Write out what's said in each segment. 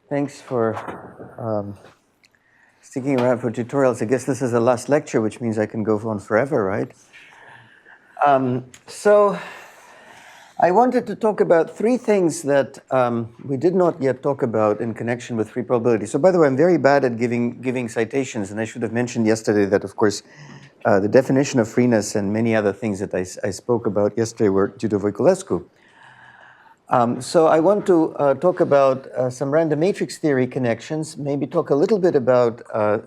Thanks for sticking around for tutorials. I guess this is the last lecture, which means I can go on forever, right? So I wanted to talk about three things that we did not yet talk about in connection with free probability. So by the way, I'm very bad at giving citations, and I should have mentioned yesterday that, of course, the definition of freeness and many other things that I spoke about yesterday were due to Voiculescu. So I want to talk about some random matrix theory connections, maybe talk a little bit about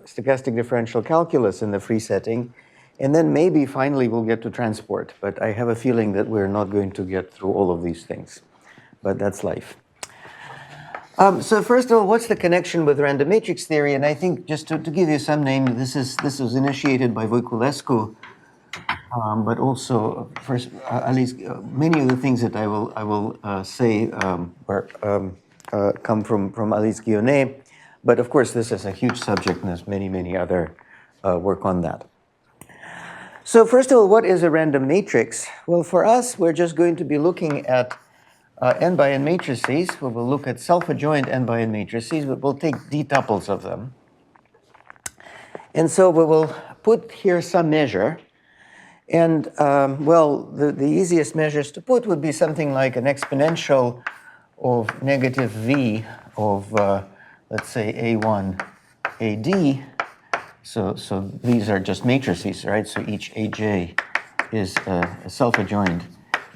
stochastic differential calculus in the free setting, and then maybe finally we'll get to transport. But I have a feeling that we're not going to get through all of these things. But that's life. So first of all, what's the connection with random matrix theory? And I think just to give you some name, this was initiated by Voiculescu. But also, first, at least many of the things that I will say come from Alice Guionnet. But of course, this is a huge subject, and there's many other work on that. So first of all, what is a random matrix? Well, for us, we're just going to be looking at n by n matrices. We will look at self-adjoint n by n matrices, but we'll take d tuples of them. And so we will put here some measure. And, well, the easiest measures to put would be something like an exponential of negative v of, let's say, a1, ad. So these are just matrices, right? So each aj is a self-adjoint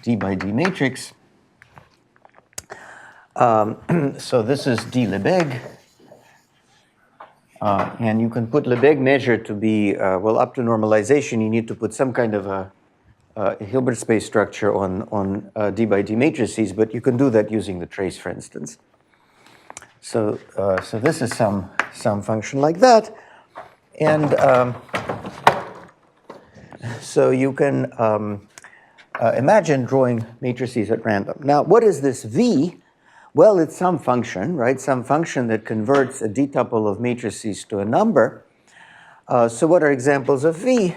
d by d matrix. So this is d Lebesgue. And you can put Lebesgue measure to be, well, up to normalization, you need to put some kind of a Hilbert space structure on d by d matrices, but you can do that using the trace, for instance. So this is some function like that. And so you can imagine drawing matrices at random. Now, what is this V? Well, it's some function, right? Some function that converts a d-tuple of matrices to a number. So what are examples of V?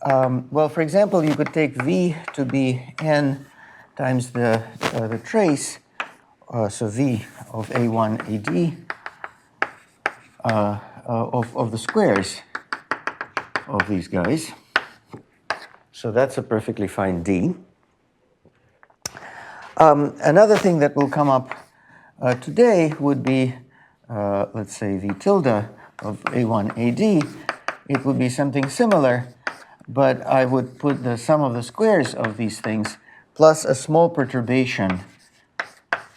Well, for example, you could take V to be n times the trace, so V of A1 AD of the squares of these guys. So that's a perfectly fine D. Another thing that will come up today would be, let's say, V tilde of A1 AD. It would be something similar, but I would put the sum of the squares of these things plus a small perturbation.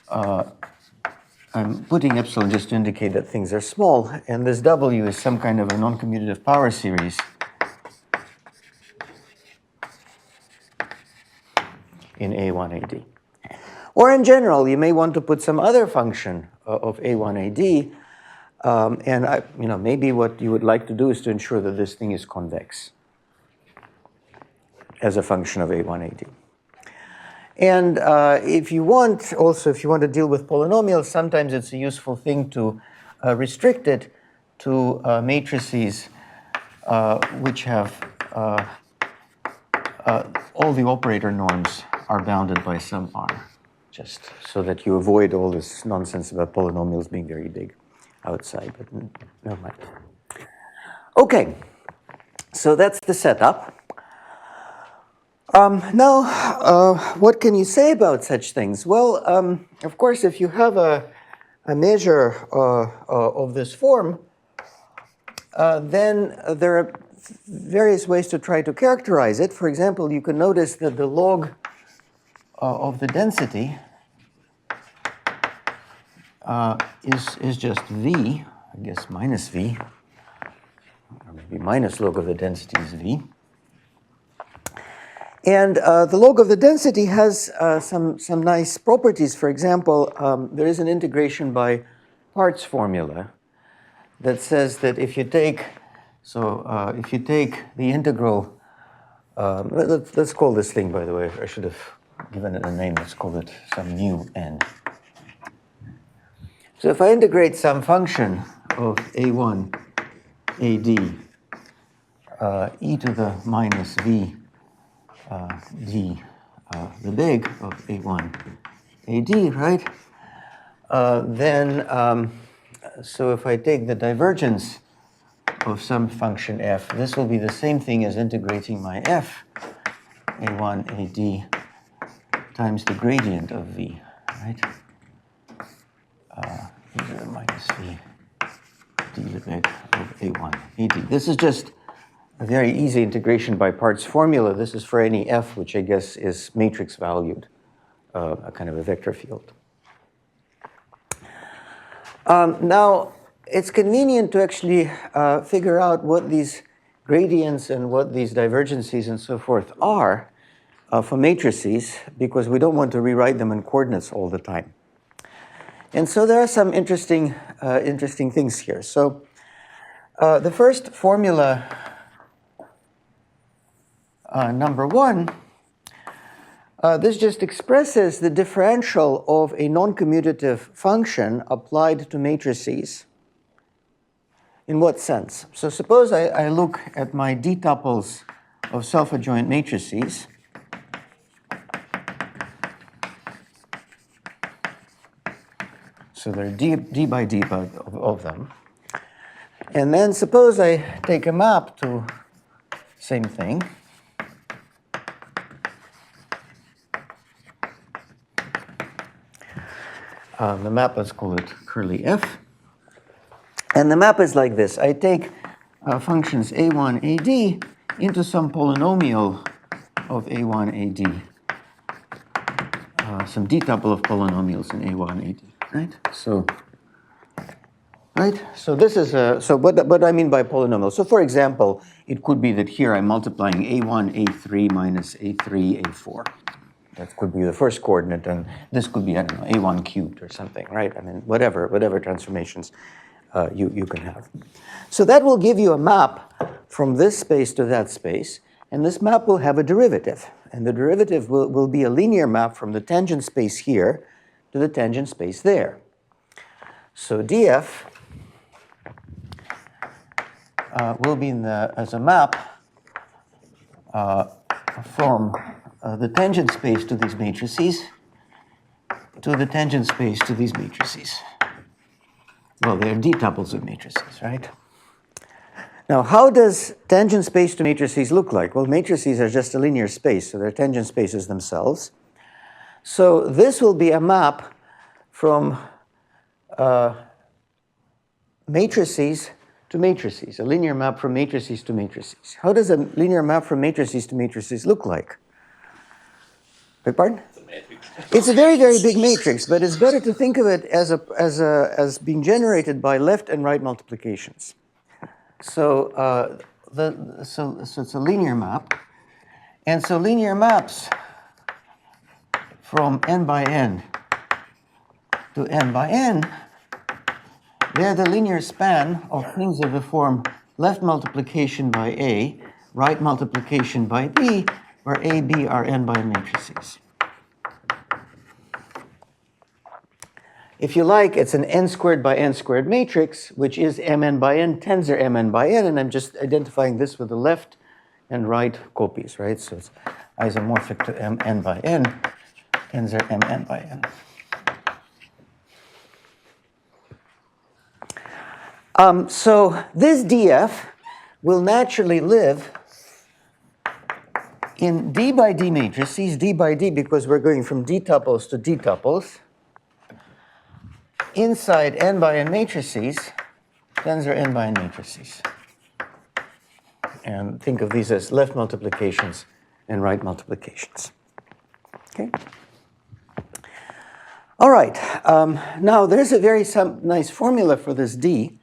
I'm putting epsilon just to indicate that things are small, and this W is some kind of a non-commutative power series in A1 AD. Or in general, you may want to put some other function of A1 AD, and maybe what you would like to do is to ensure that this thing is convex as a function of A1 AD. And if you want to deal with polynomials, sometimes it's a useful thing to restrict it to matrices which have all the operator norms are bounded by some R, just so that you avoid all this nonsense about polynomials being very big outside, but never mind. Okay, so that's the setup. Now, what can you say about such things? Well, of course, if you have a measure of this form, then there are various ways to try to characterize it. For example, you can notice that the log of the density is just V, I guess minus V, or maybe minus log of the density is V. And the log of the density has some nice properties. For example, there is an integration by parts formula that says that if you take the integral, let's call this thing, by the way, I should have given it a name, let's call it some mu n. So if I integrate some function of A1 AD e to the minus V d Lebesgue of A1 AD, right? So if I take the divergence of some function f, this will be the same thing as integrating my f, a1, ad, times the gradient of v, right? E0 minus v d limit of a1, ad. This is just a very easy integration by parts formula. This is for any f, which I guess is matrix valued, a kind of a vector field. Now, it's convenient to actually figure out what these gradients and what these divergences and so forth are for matrices, because we don't want to rewrite them in coordinates all the time. And so there are some interesting things here. So the first formula, number one, this just expresses the differential of a non-commutative function applied to matrices. In what sense? So suppose I look at my d tuples of self-adjoint matrices. So there are d by d of them. And then suppose I take a map to same thing. The map, let's call it curly f. And the map is like this. I take functions a1, ad into some polynomial of a1, ad, some d tuple of polynomials in a1, ad, right? So, right? So this is what I mean by polynomial. So for example, it could be that here I'm multiplying a1, a3 minus a3, a4. That could be the first coordinate, and this could be, I don't know, a1 cubed or something, right? I mean, whatever transformations you can have. So that will give you a map from this space to that space, and this map will have a derivative. And the derivative will be a linear map from the tangent space here to the tangent space there. So df will be as a map from the tangent space to these matrices to the tangent space to these matrices. Well, they're d tuples of matrices, right? Now, how does tangent space to matrices look like? Well, matrices are just a linear space, so they're tangent spaces themselves. So this will be a map from matrices to matrices, a linear map from matrices to matrices. How does a linear map from matrices to matrices look like? Beg pardon? It's a very, very big matrix, but it's better to think of it as being generated by left and right multiplications. So, so it's a linear map, and so linear maps from n by n to n by n, they're the linear span of things of the form left multiplication by A, right multiplication by B, where A, B are n by n matrices. If you like, it's an n squared by n squared matrix, which is mn by n tensor mn by n, and I'm just identifying this with the left and right copies, right? So it's isomorphic to mn by n tensor mn by n. So this df will naturally live in d by d matrices, d by d because we're going from d tuples to d tuples, inside n by n matrices, tensor n by n matrices. And think of these as left multiplications and right multiplications. Okay? All right. Now, there's a very nice formula for this d.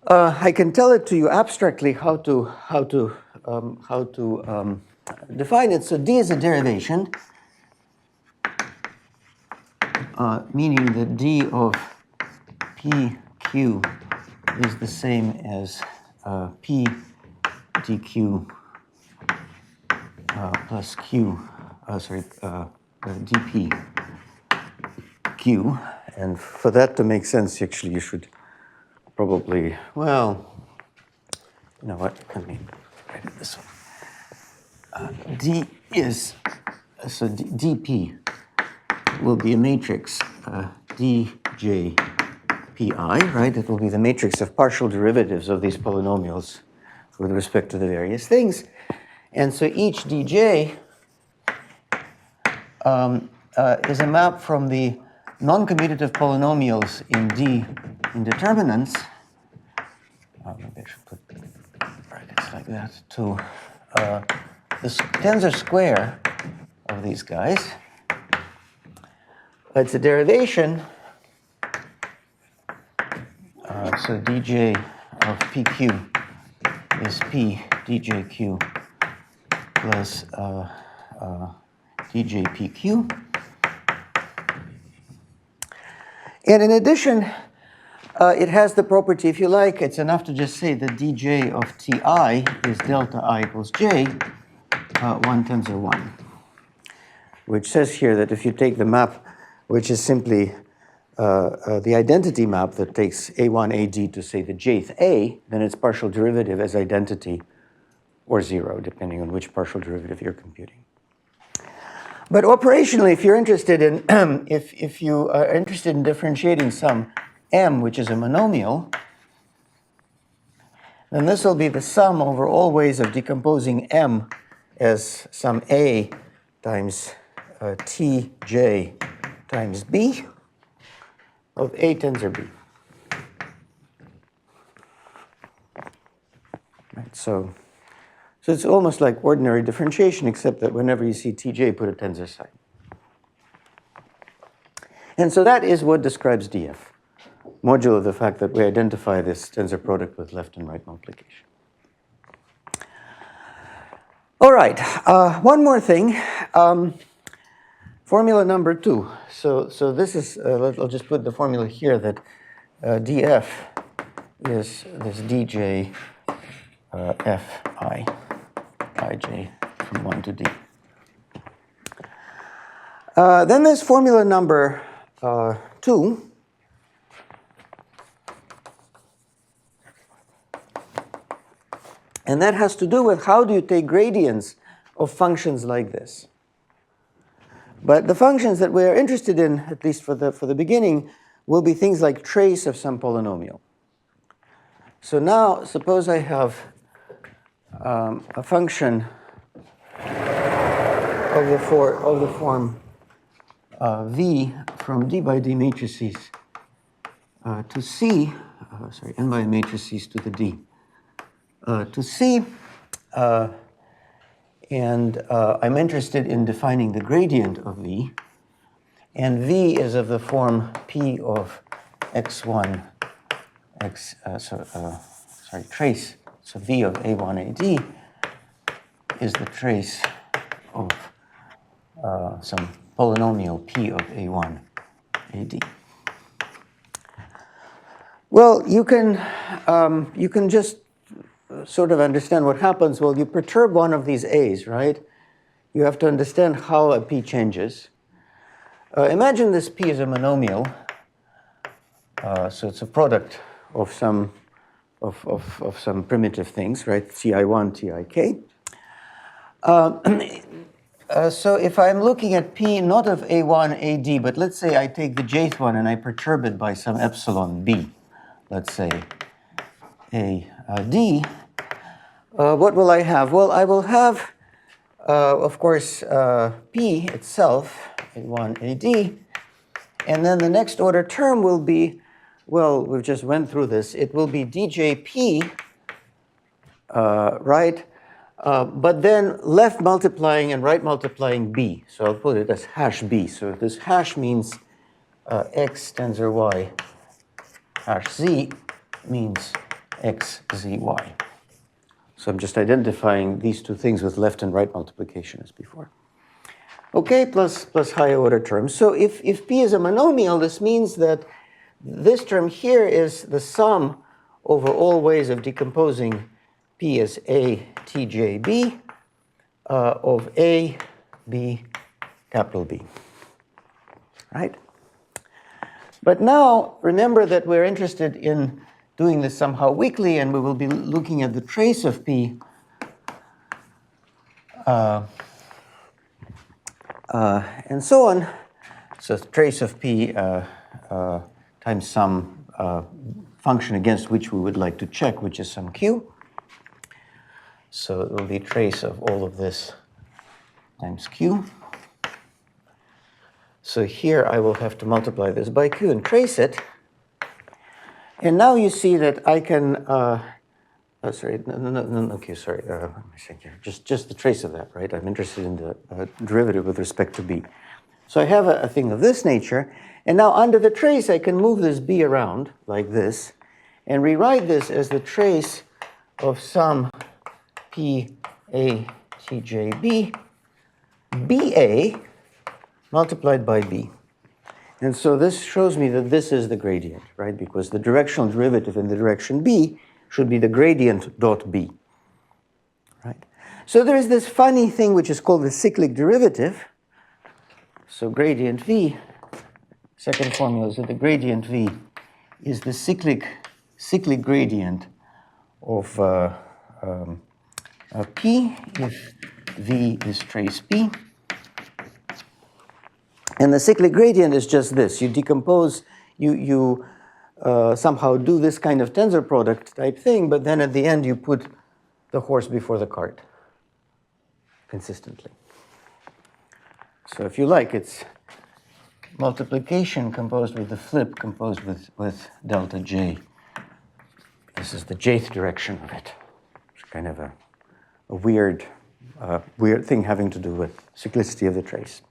I can tell it to you abstractly how to define it. So d is a derivation, meaning that d of pq is the same as p dq plus q, dp q. And for that to make sense, actually, you should probably, well, you know what, let me write it this way. D is, so dp will be a matrix dj pi, right? It will be the matrix of partial derivatives of these polynomials with respect to the various things. And so each dj is a map from the non-commutative polynomials in D indeterminants. Maybe I should put brackets like that, to the tensor square of these guys. It's a derivation. So dj of pq is p djq plus djpq. And in addition, it has the property, if you like, it's enough to just say that dj of ti is delta I equals j, 1 tensor 1, which says here that if you take the map, which is simply the identity map that takes a1, ad to, say, the jth a, then its partial derivative is identity or 0, depending on which partial derivative you're computing. But operationally, if you're interested in, if you are interested in differentiating some m, which is a monomial, then this will be the sum over all ways of decomposing m as some a times tj times b of a tensor b. Right, so it's almost like ordinary differentiation, except that whenever you see tj, put a tensor sign. And so that is what describes df, modulo the fact that we identify this tensor product with left and right multiplication. All right, one more thing. Formula number 2. So this is, I'll just put the formula here that df is this dj fi ij from 1 to d. Then there's formula number 2. And that has to do with how do you take gradients of functions like this. But the functions that we are interested in, at least for the beginning, will be things like trace of some polynomial. So now, suppose I have a function of the form v from d by d matrices to c, n by n matrices to the d, to c, and I'm interested in defining the gradient of v, and v is of the form p of x1, trace, so v of a1 ad is the trace of some polynomial p of a1 ad. Well, you can just sort of understand what happens. Well, you perturb one of these a's, right? You have to understand how a p changes. Imagine this p is a monomial, so it's a product of some some primitive things, right? Ti1, Tik. So if I'm looking at p not of a1 ad, but let's say I take the jth one and I perturb it by some epsilon b, let's say a d, what will I have? Well, I will have, of course, p itself, a1 ad, and then the next order term will be, well, we've just went through this, it will be djp, right? But then left multiplying and right multiplying b. So I'll put it as hash b. So this hash means x tensor y, hash z means x z y. So I'm just identifying these two things with left and right multiplication as before. Okay, plus higher order terms. So if p is a monomial, this means that this term here is the sum over all ways of decomposing p as a tjb of a b capital B, right? But now remember that we're interested in doing this somehow weakly, and we will be looking at the trace of p and so on. So the trace of p times some function against which we would like to check, which is some q. So it will be trace of all of this times q. So here I will have to multiply this by q and trace it. And now you see that I can, just the trace of that, right? I'm interested in the derivative with respect to b. So I have a thing of this nature. And now under the trace, I can move this b around like this and rewrite this as the trace of some p a t j b, ba multiplied by b. And so this shows me that this is the gradient, right? Because the directional derivative in the direction b should be the gradient dot b, right? So there is this funny thing which is called the cyclic derivative. So gradient v, second formula is that the gradient v is the cyclic gradient of p if v is trace p. And the cyclic gradient is just this. You decompose, you somehow do this kind of tensor product type thing, but then at the end you put the horse before the cart consistently. So if you like, it's multiplication composed with the flip composed with delta j. This is the jth direction of it. It's kind of a weird thing having to do with cyclicity of the trace.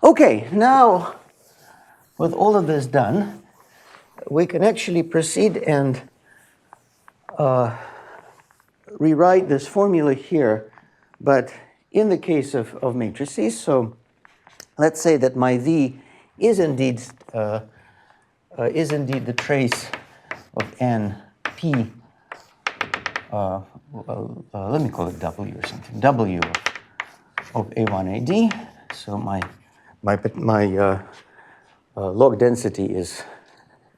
Okay, now with all of this done, we can actually proceed and rewrite this formula here, but in the case of matrices. So let's say that my v is indeed the trace of n p. Let me call it w or something. W of a1ad. So my log density is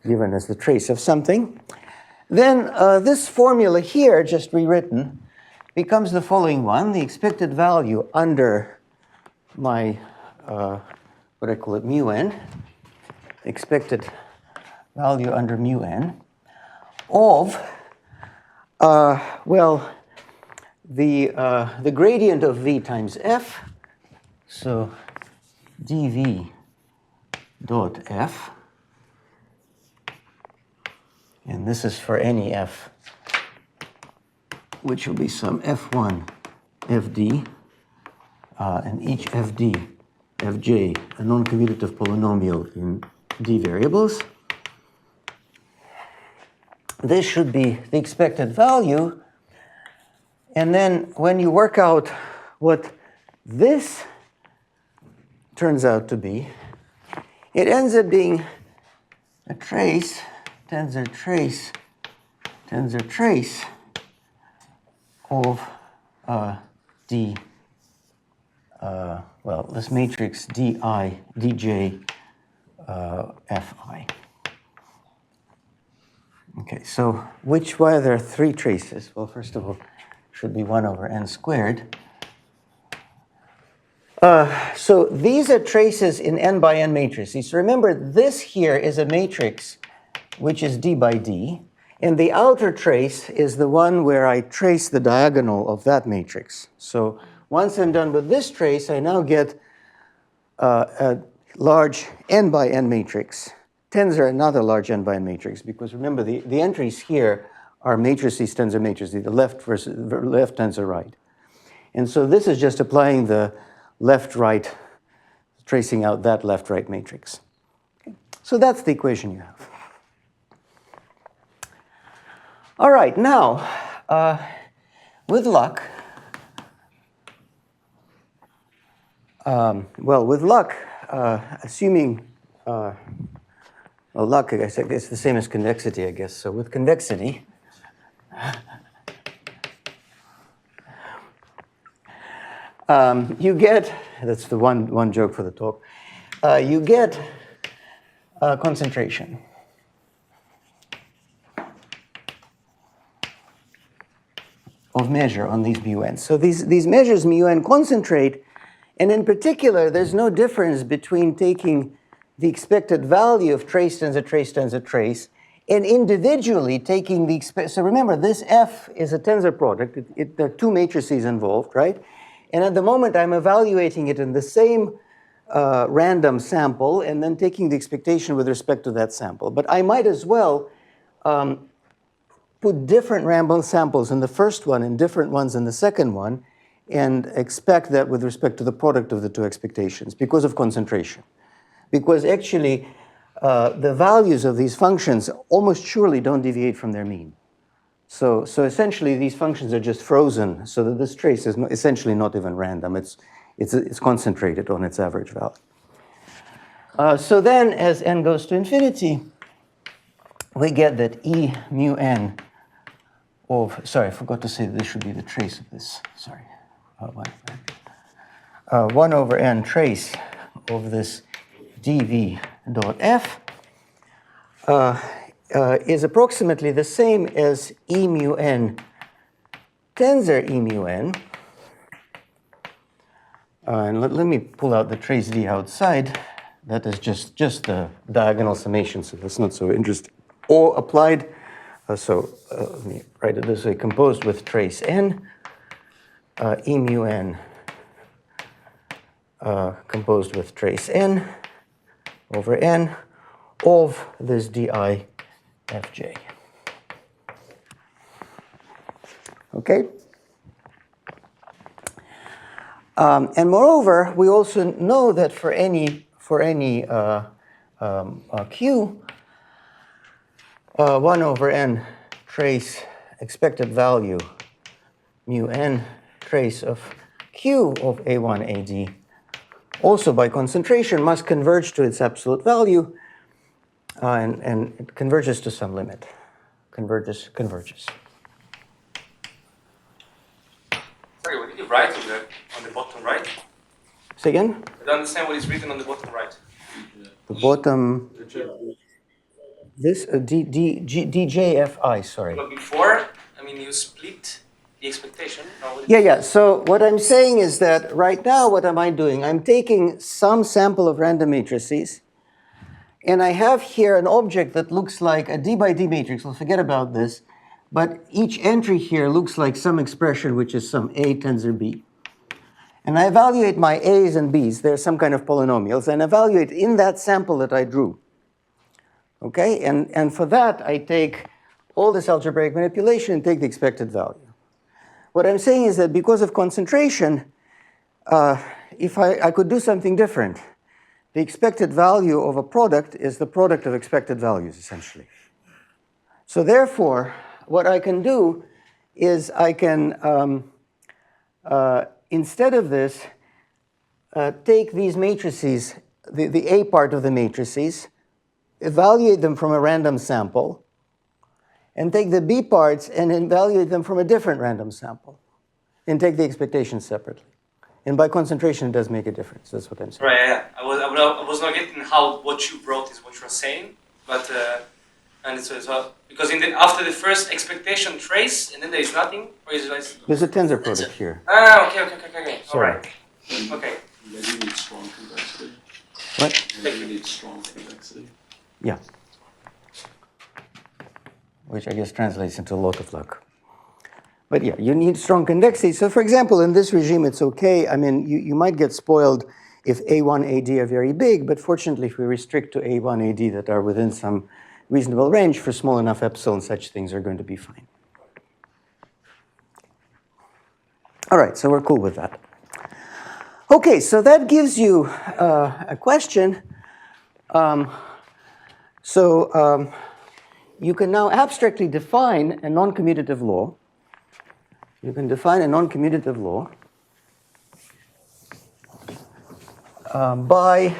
given as the trace of something. Then this formula here, just rewritten, becomes the following one. The expected value under my, what I call it, mu n, expected value under mu n of, the gradient of v times f, so dv dot f, and this is for any f, which will be some f1 fd, and each fd, fj, a non-commutative polynomial in d variables. This should be the expected value, and then when you work out what this turns out to be, it ends up being a trace, tensor trace of d, this matrix di, dj, fi. Okay, so why are there three traces? Well, first of all, should be 1 over n squared. So these are traces in n by n matrices. So remember, this here is a matrix which is d by d, and the outer trace is the one where I trace the diagonal of that matrix. So once I'm done with this trace, I now get a large n by n matrix. Tensor another large n by n matrix, because remember, the entries here are matrices, tensor matrices, the left tensor right. And so this is just applying the left-right, tracing out that left-right matrix. Okay. So that's the equation you have. All right, now, with luck, assuming, luck, I guess it's the same as convexity, I guess. So with convexity, you get, that's the one joke for the talk, you get concentration. Of measure on these mu n. So these measures mu n concentrate, and in particular, there's no difference between taking the expected value of trace times a trace times a trace, and individually taking the so remember, this F is a tensor product. There are two matrices involved, right? And at the moment, I'm evaluating it in the same random sample and then taking the expectation with respect to that sample. But I might as well put different random samples in the first one and different ones in the second one and expect that with respect to the product of the two expectations because of concentration. Because actually, the values of these functions almost surely don't deviate from their mean. So essentially, these functions are just frozen so that this trace is essentially not even random. It's concentrated on its average value. So then, as n goes to infinity, we get that E mu n of, sorry, I forgot to say that this should be the trace of this. Sorry. 1 over n trace of this dv dot f is approximately the same as E mu n tensor E mu n. And let me pull out the trace v outside. That is just the diagonal summation, so that's not so interesting. Or applied, let me write it this way, composed with trace n, E mu n composed with trace n over n of this di fj. Okay? And moreover, we also know that for any q, 1 over n trace expected value mu n trace of q of a1 ad also by concentration must converge to its absolute value, and it converges to some limit. Converges. Sorry, what did you write on the bottom right? Say again? I don't understand what is written on the bottom right. The bottom. This DJFI, sorry. But before, I mean, you split the expectation. Yeah. So what I'm saying is that right now, what am I doing? I'm taking some sample of random matrices, and I have here an object that looks like a D by D matrix. We'll forget about this. But each entry here looks like some expression which is some A tensor B. And I evaluate my A's and B's. They're some kind of polynomials, and evaluate in that sample that I drew. Okay, and for that, I take all this algebraic manipulation and take the expected value. What I'm saying is that because of concentration, if I could do something different, the expected value of a product is the product of expected values, essentially. So therefore, what I can do is I can, instead of this, take these matrices, the A part of the matrices, evaluate them from a random sample, and take the B parts and evaluate them from a different random sample, and take the expectations separately. And by concentration, it does make a difference. That's what I'm saying. Right, yeah. I was not getting how what you brought is what you're saying, but and it's because after the first expectation trace, and then there is nothing, or is it like... There's a tensor product here. Okay. Sorry. All right. Okay. Maybe you need strong convexity. What? Maybe you need strong convexity. Yeah. Which I guess translates into a lot of luck. But yeah, you need strong convexity. So for example, in this regime, it's okay. I mean, you might get spoiled if A1, AD are very big, but fortunately, if we restrict to A1, AD that are within some reasonable range for small enough epsilon, such things are going to be fine. All right, so we're cool with that. Okay, so that gives you a question. You can now abstractly define a non-commutative law. You can define a non-commutative law by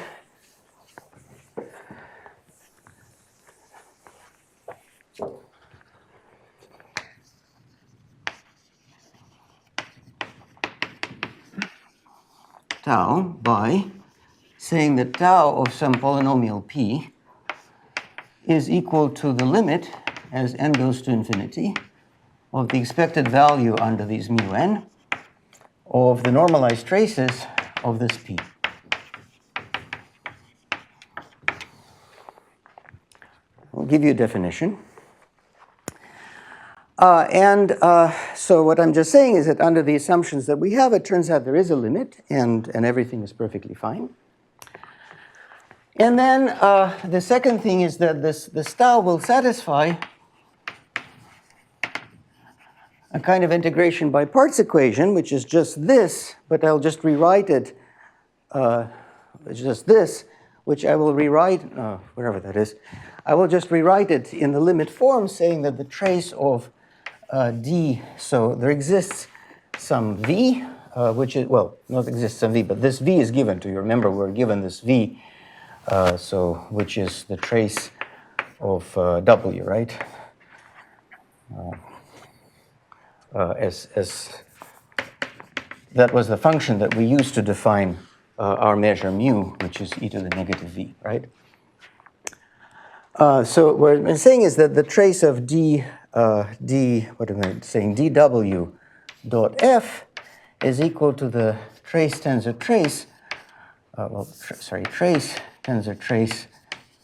tau, by saying that tau of some polynomial p is equal to the limit, as n goes to infinity, of the expected value under these mu n of the normalized traces of this p. I'll give you a definition. So what I'm just saying is that under the assumptions that we have, it turns out there is a limit, and everything is perfectly fine. And then the second thing is that this tau will satisfy a kind of integration by parts equation, which is just this, but I'll just rewrite it. It's just this, which I will rewrite, wherever that is. I will just rewrite it in the limit form, saying that the trace of d, so there exists some v, which is, well, not exists some v, but this v is given to you. Remember, we're given this v, which is the trace of w, right? As that was the function that we used to define our measure mu, which is e to the negative v, right? So what I'm saying is that the trace of what am I saying? dw dot f is equal to the trace tensor trace, trace tensor trace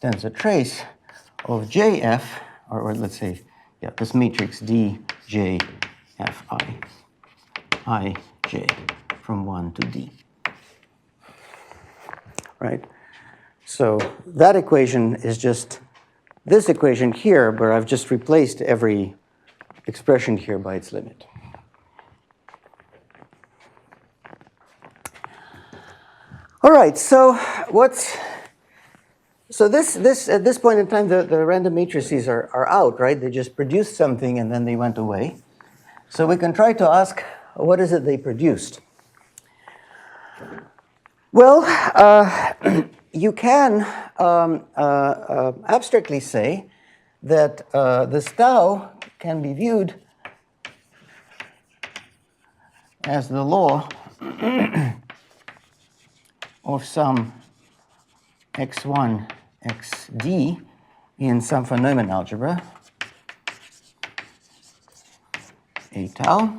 tensor trace of jf, or let's say, yeah, this matrix d j f I j from 1 to d. Right? So that equation is just this equation here, where I've just replaced every expression here by its limit. All right, so this at this point in time, the random matrices are out, right? They just produced something and then they went away. So we can try to ask, what is it they produced? Well, you can abstractly say that this tau can be viewed as the law of some x1 xd in some von Neumann algebra, a tau.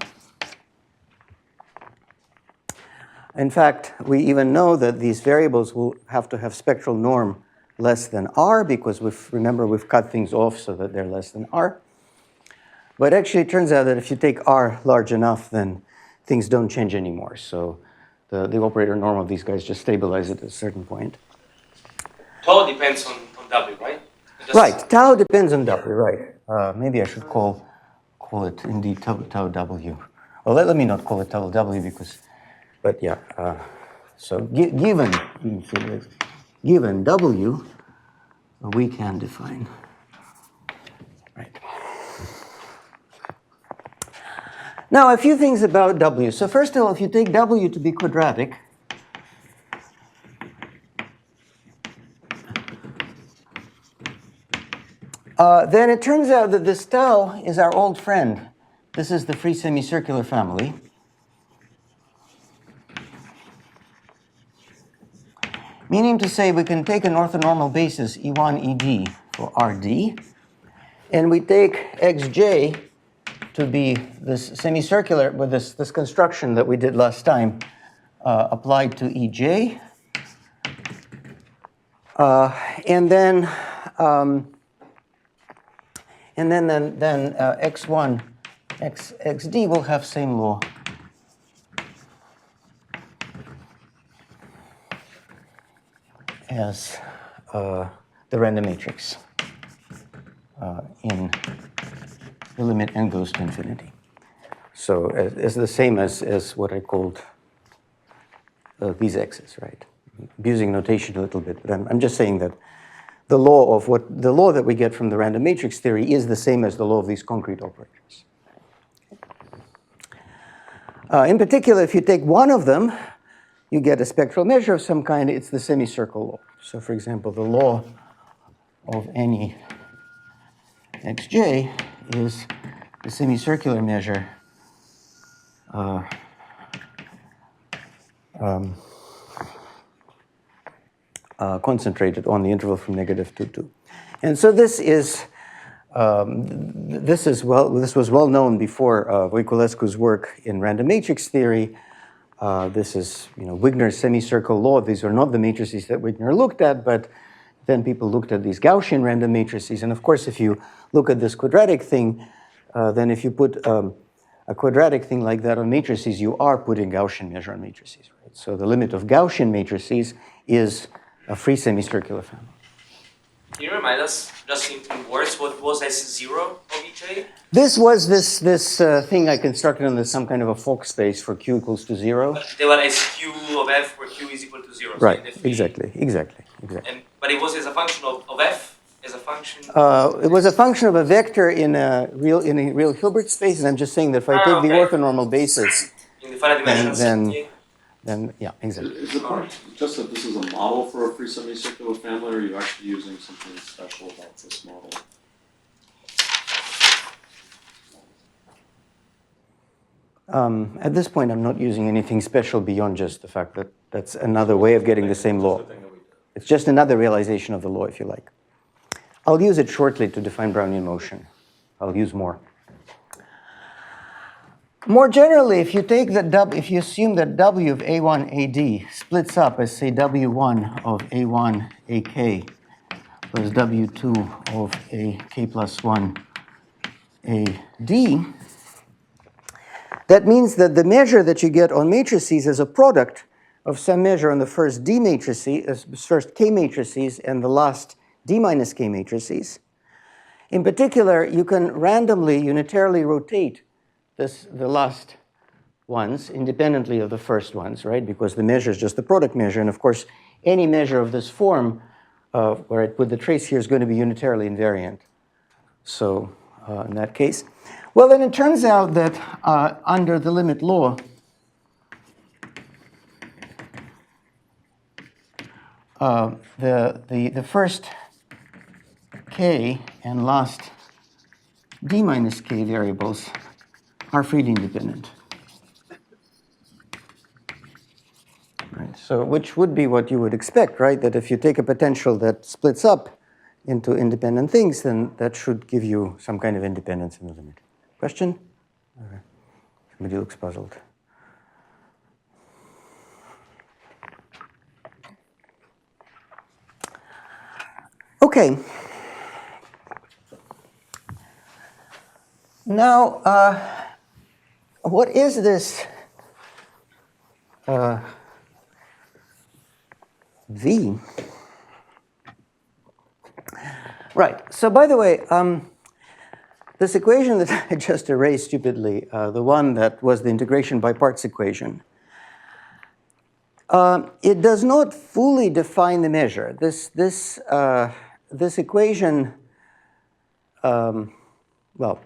In fact, we even know that these variables will have to have spectral norm less than r, because remember we've cut things off so that they're less than r. But actually it turns out that if you take r large enough, then things don't change anymore. So the operator norm of these guys just stabilize at a certain point. Tau depends on w, right? Right, tau depends on w, right. Maybe I should call it indeed tau w. Well, let me not call it tau w because, but yeah. So given w, we can define. Right. Now, a few things about w. So first of all, if you take w to be quadratic, then it turns out that this tau is our old friend. This is the free semicircular family. Meaning to say we can take an orthonormal basis E1, ED for RD, and we take xj to be this semicircular with this construction that we did last time applied to EJ. And then x1 xd will have same law as the random matrix in the limit n goes to infinity. So it's the same as what I called these x's, right? Abusing notation a little bit, but I'm just saying that the law that we get from the random matrix theory is the same as the law of these concrete operators. In particular, if you take one of them, you get a spectral measure of some kind. It's the semicircle law. So, for example, the law of any xj is the semicircular measure concentrated on the interval from negative to 2. And so this was well known before Voiculescu's work in random matrix theory. This is Wigner's semicircle law. These are not the matrices that Wigner looked at, but then people looked at these Gaussian random matrices. And of course, if you look at this quadratic thing, then if you put a quadratic thing like that on matrices, you are putting Gaussian measure on matrices, right? So the limit of Gaussian matrices is a free semicircular family. Can you remind us, just in words, what was S0 of each A? This was this thing I constructed on some kind of a Fock space for q equals to 0. But they were SQ of F where Q is equal to 0. So Right, in the field. exactly. But it was as a function of F, as a function. It was a function of a vector in a real Hilbert space, and I'm just saying that if I take the orthonormal basis, in the finite dimensions. then yeah, exactly. Is the point just that this is a model for a free semicircular family, or are you actually using something special about this model? At this point, I'm not using anything special beyond just the fact that that's another way of getting the same law. It's just another realization of the law, if you like. I'll use it shortly to define Brownian motion. I'll use more. More generally, if you take if you assume that W of A1 AD splits up as, say, W1 of A1 AK plus W2 of AK plus 1 AD, that means that the measure that you get on matrices is a product of some measure on the first D matrices, first K matrices, and the last D minus K matrices. In particular, you can randomly, unitarily rotate the last ones independently of the first ones, right? Because the measure is just the product measure. And of course, any measure of this form, where I put the trace here, is going to be unitarily invariant. So in that case, well, then it turns out that under the limit law, the first K and last D minus K variables are freely independent. Right. So which would be what you would expect, right? That if you take a potential that splits up into independent things, then that should give you some kind of independence in the limit. Question? Okay. Somebody looks puzzled. Okay. Now, what is this V? Right. So, by the way, this equation that I just erased stupidly, the one that was the integration by parts equation, it does not fully define the measure. This equation, well,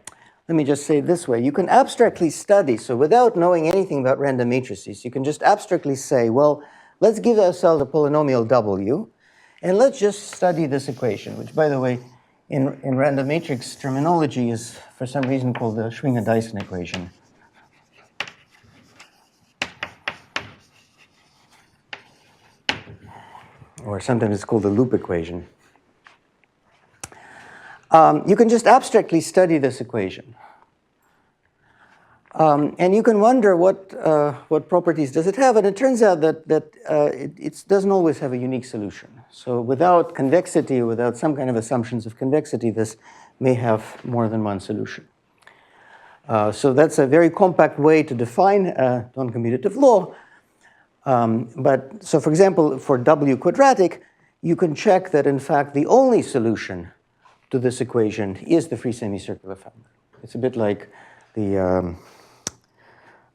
let me just say it this way. You can abstractly study, so without knowing anything about random matrices, you can just abstractly say, well, let's give ourselves a polynomial W, and let's just study this equation, which, by the way, in random matrix terminology is, for some reason, called the Schwinger-Dyson equation. Or sometimes it's called the loop equation. You can just abstractly study this equation. And you can wonder what properties does it have, and it turns out that it doesn't always have a unique solution. So without convexity, without some kind of assumptions of convexity, this may have more than one solution. So that's a very compact way to define a non-commutative law. But so, for example, for W quadratic, you can check that, in fact, the only solution to this equation is the free semicircular family. It's a bit like the,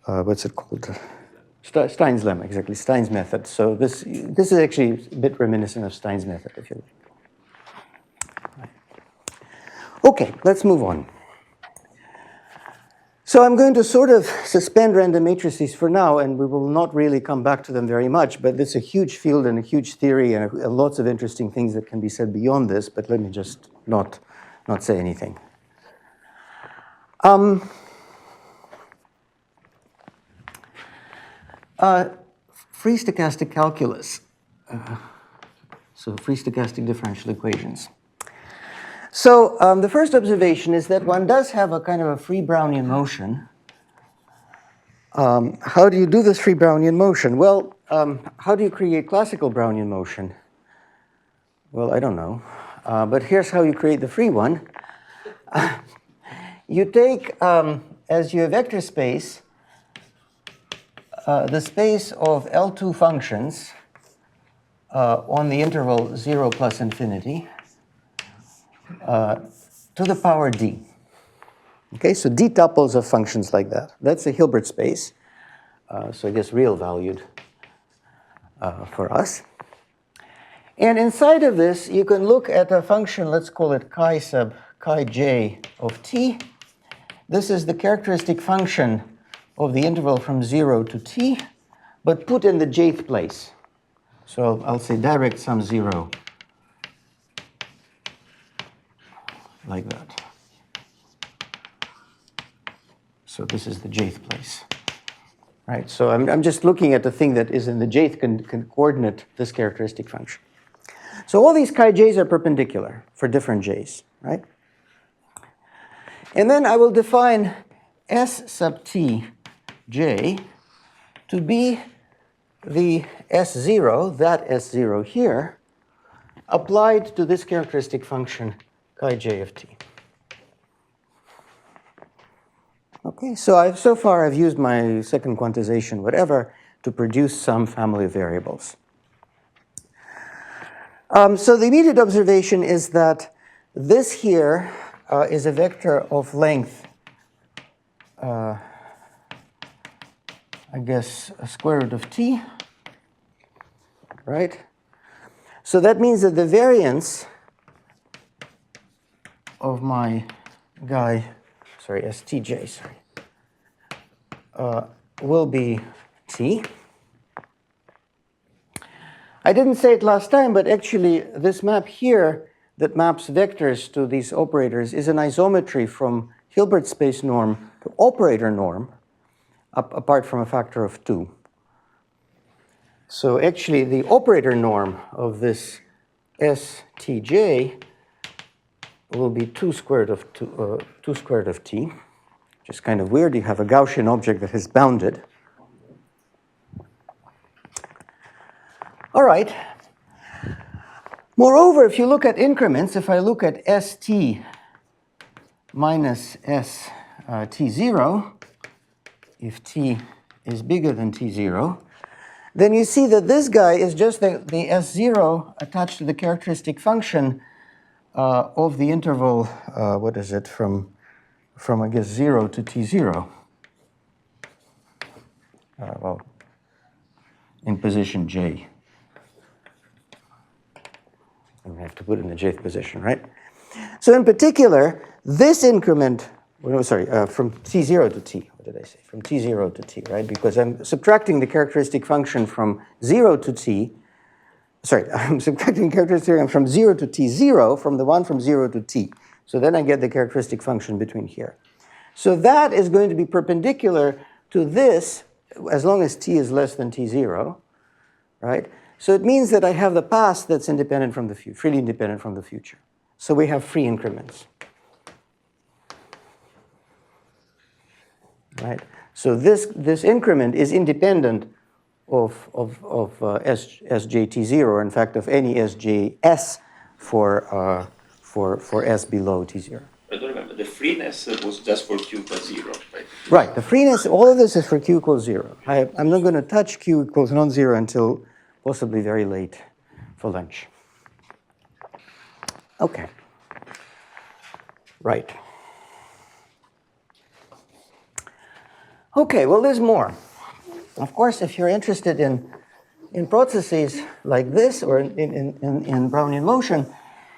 what's it called? Stein's lemma, exactly, Stein's method. So this is actually a bit reminiscent of Stein's method, if you like. Okay, let's move on. So I'm going to sort of suspend random matrices for now, and we will not really come back to them very much, but it's a huge field and a huge theory and lots of interesting things that can be said beyond this, but let me just not say anything. Free stochastic calculus, so free stochastic differential equations. So the first observation is that one does have a kind of a free Brownian motion. How do you do this free Brownian motion? Well, how do you create classical Brownian motion? Well, I don't know. But here's how you create the free one. You take, as your vector space, the space of L2 functions on the interval 0 plus infinity to the power d. Okay, so d tuples of functions like that. That's a Hilbert space. So I guess real valued for us. And inside of this, you can look at a function, let's call it chi sub chi j of t. This is the characteristic function of the interval from 0 to t, but put in the jth place. So I'll say direct sum 0, like that. So this is the jth place. Right, so I'm just looking at the thing that is in the jth coordinate, this characteristic function. So all these chi j's are perpendicular for different j's, right? And then I will define S sub t j to be the S0, that S0 here, applied to this characteristic function chi j of t. Okay, so far I've used my second quantization, whatever, to produce some family of variables. So the immediate observation is that this here is a vector of length, I guess, a square root of t, right? So that means that the variance of my guy, sorry, stj, will be t. I didn't say it last time, but actually this map here that maps vectors to these operators is an isometry from Hilbert space norm to operator norm, apart from a factor of 2. So actually the operator norm of this stj will be 2 squared of t, which is kind of weird. You have a Gaussian object that is bounded. All right. Moreover, if you look at increments, if I look at st minus t0, if t is bigger than t0, then you see that this guy is just the s0 attached to the characteristic function of the interval, what is it, from I guess 0 to t0. Well, in position j. I have to put it in the jth position, right? So in particular, this increment, from t0 to t, what did I say? From t0 to t, right? Because I'm subtracting the characteristic function from 0 to t. Sorry, I'm subtracting characteristic from 0 to t0 from the one from 0 to t. So then I get the characteristic function between here. So that is going to be perpendicular to this as long as t is less than t0, right? So it means that I have the past that's independent from the future, freely independent from the future. So we have free increments. Right? So this increment is independent of sjt0, or in fact of any sjs for s below t0. I don't remember. The freeness was just for q equals 0, right? Right. The freeness, all of this is for q equals 0. I'm not going to touch q equals non-zero until possibly very late for lunch. Okay. Right. Okay, well, there's more. Of course, if you're interested in processes like this or in Brownian motion,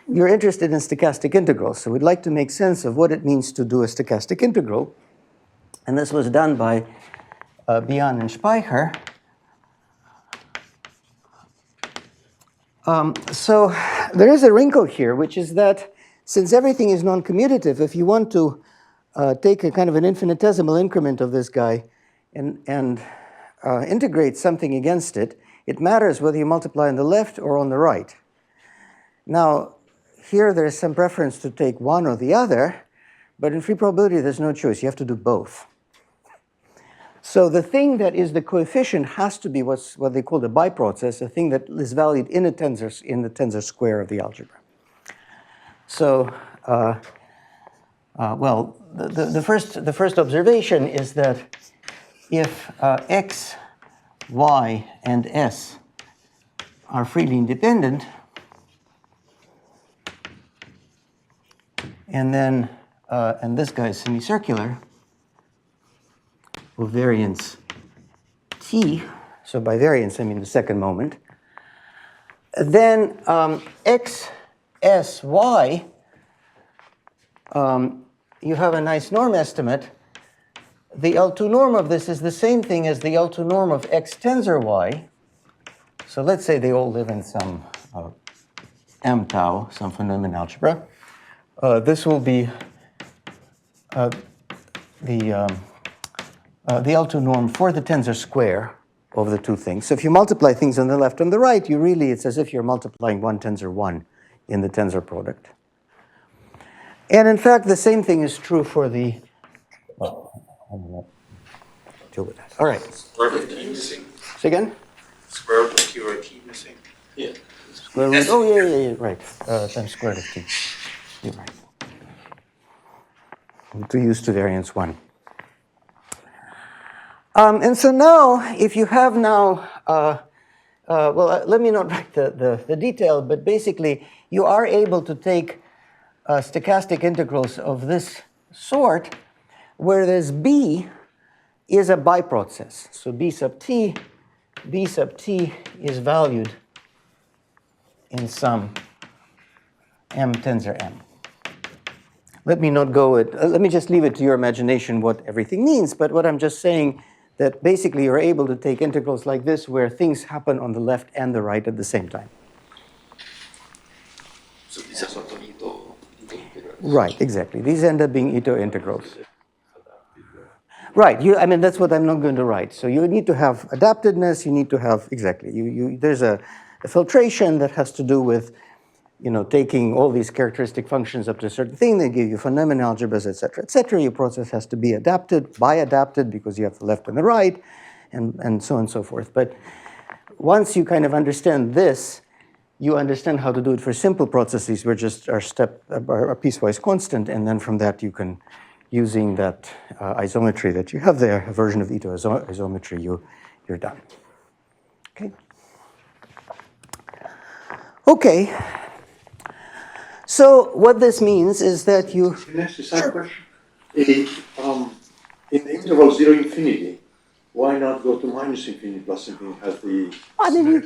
you're interested in stochastic integrals. So we'd like to make sense of what it means to do a stochastic integral. And this was done by Biane and Speicher. So there is a wrinkle here, which is that since everything is non-commutative, if you want to take a kind of an infinitesimal increment of this guy and integrate something against it, it matters whether you multiply on the left or on the right. Now, here there is some preference to take one or the other, but in free probability there's no choice. You have to do both. So the thing that is the coefficient has to be what they call the biprocess, a thing that is valued in the tensor square of the algebra. So, well, the first observation is that if x, y, and s are freely independent, and then and this guy is semicircular with variance t, so by variance I mean the second moment, then x, s, y, you have a nice norm estimate. The L2 norm of this is the same thing as the L2 norm of x tensor y. So let's say they all live in some m tau, some von Neumann algebra. This will be the L2 norm for the tensor square of the two things. So if you multiply things on the left and the right, it's as if you're multiplying one tensor 1 in the tensor product. And in fact, the same thing is true for the, deal with that. All right. Square root of t missing. Say again? Square root of q or t missing. Yeah. Square root, oh yeah, right. Times square root of t. You're right. To use to variance 1. And so now, if you have now, let me not write the detail, but basically you are able to take stochastic integrals of this sort, where this b is a biprocess. So b sub t is valued in some m tensor m. Let me not go at, let me just leave it to your imagination what everything means, but what I'm just saying that basically you're able to take integrals like this where things happen on the left and the right at the same time. So these are sort of Ito integrals. Right, exactly. These end up being Ito integrals. Right, I mean, that's what I'm not going to write. So you need to have adaptedness, you need to have, exactly, there's a filtration that has to do with, taking all these characteristic functions up to a certain thing. They give you von Neumann algebras, et cetera, et cetera. Your process has to be bi-adapted, because you have the left and the right, and so on and so forth. But once you kind of understand this, you understand how to do it for simple processes, where just are piecewise constant, and then from that you can, using that isometry that you have there, a version of Ito isometry, you're done. Okay. Okay. So what this means is that you... Can I ask you a question? In the interval 0 infinity, why not go to minus infinity plus infinity? Has the... I mean,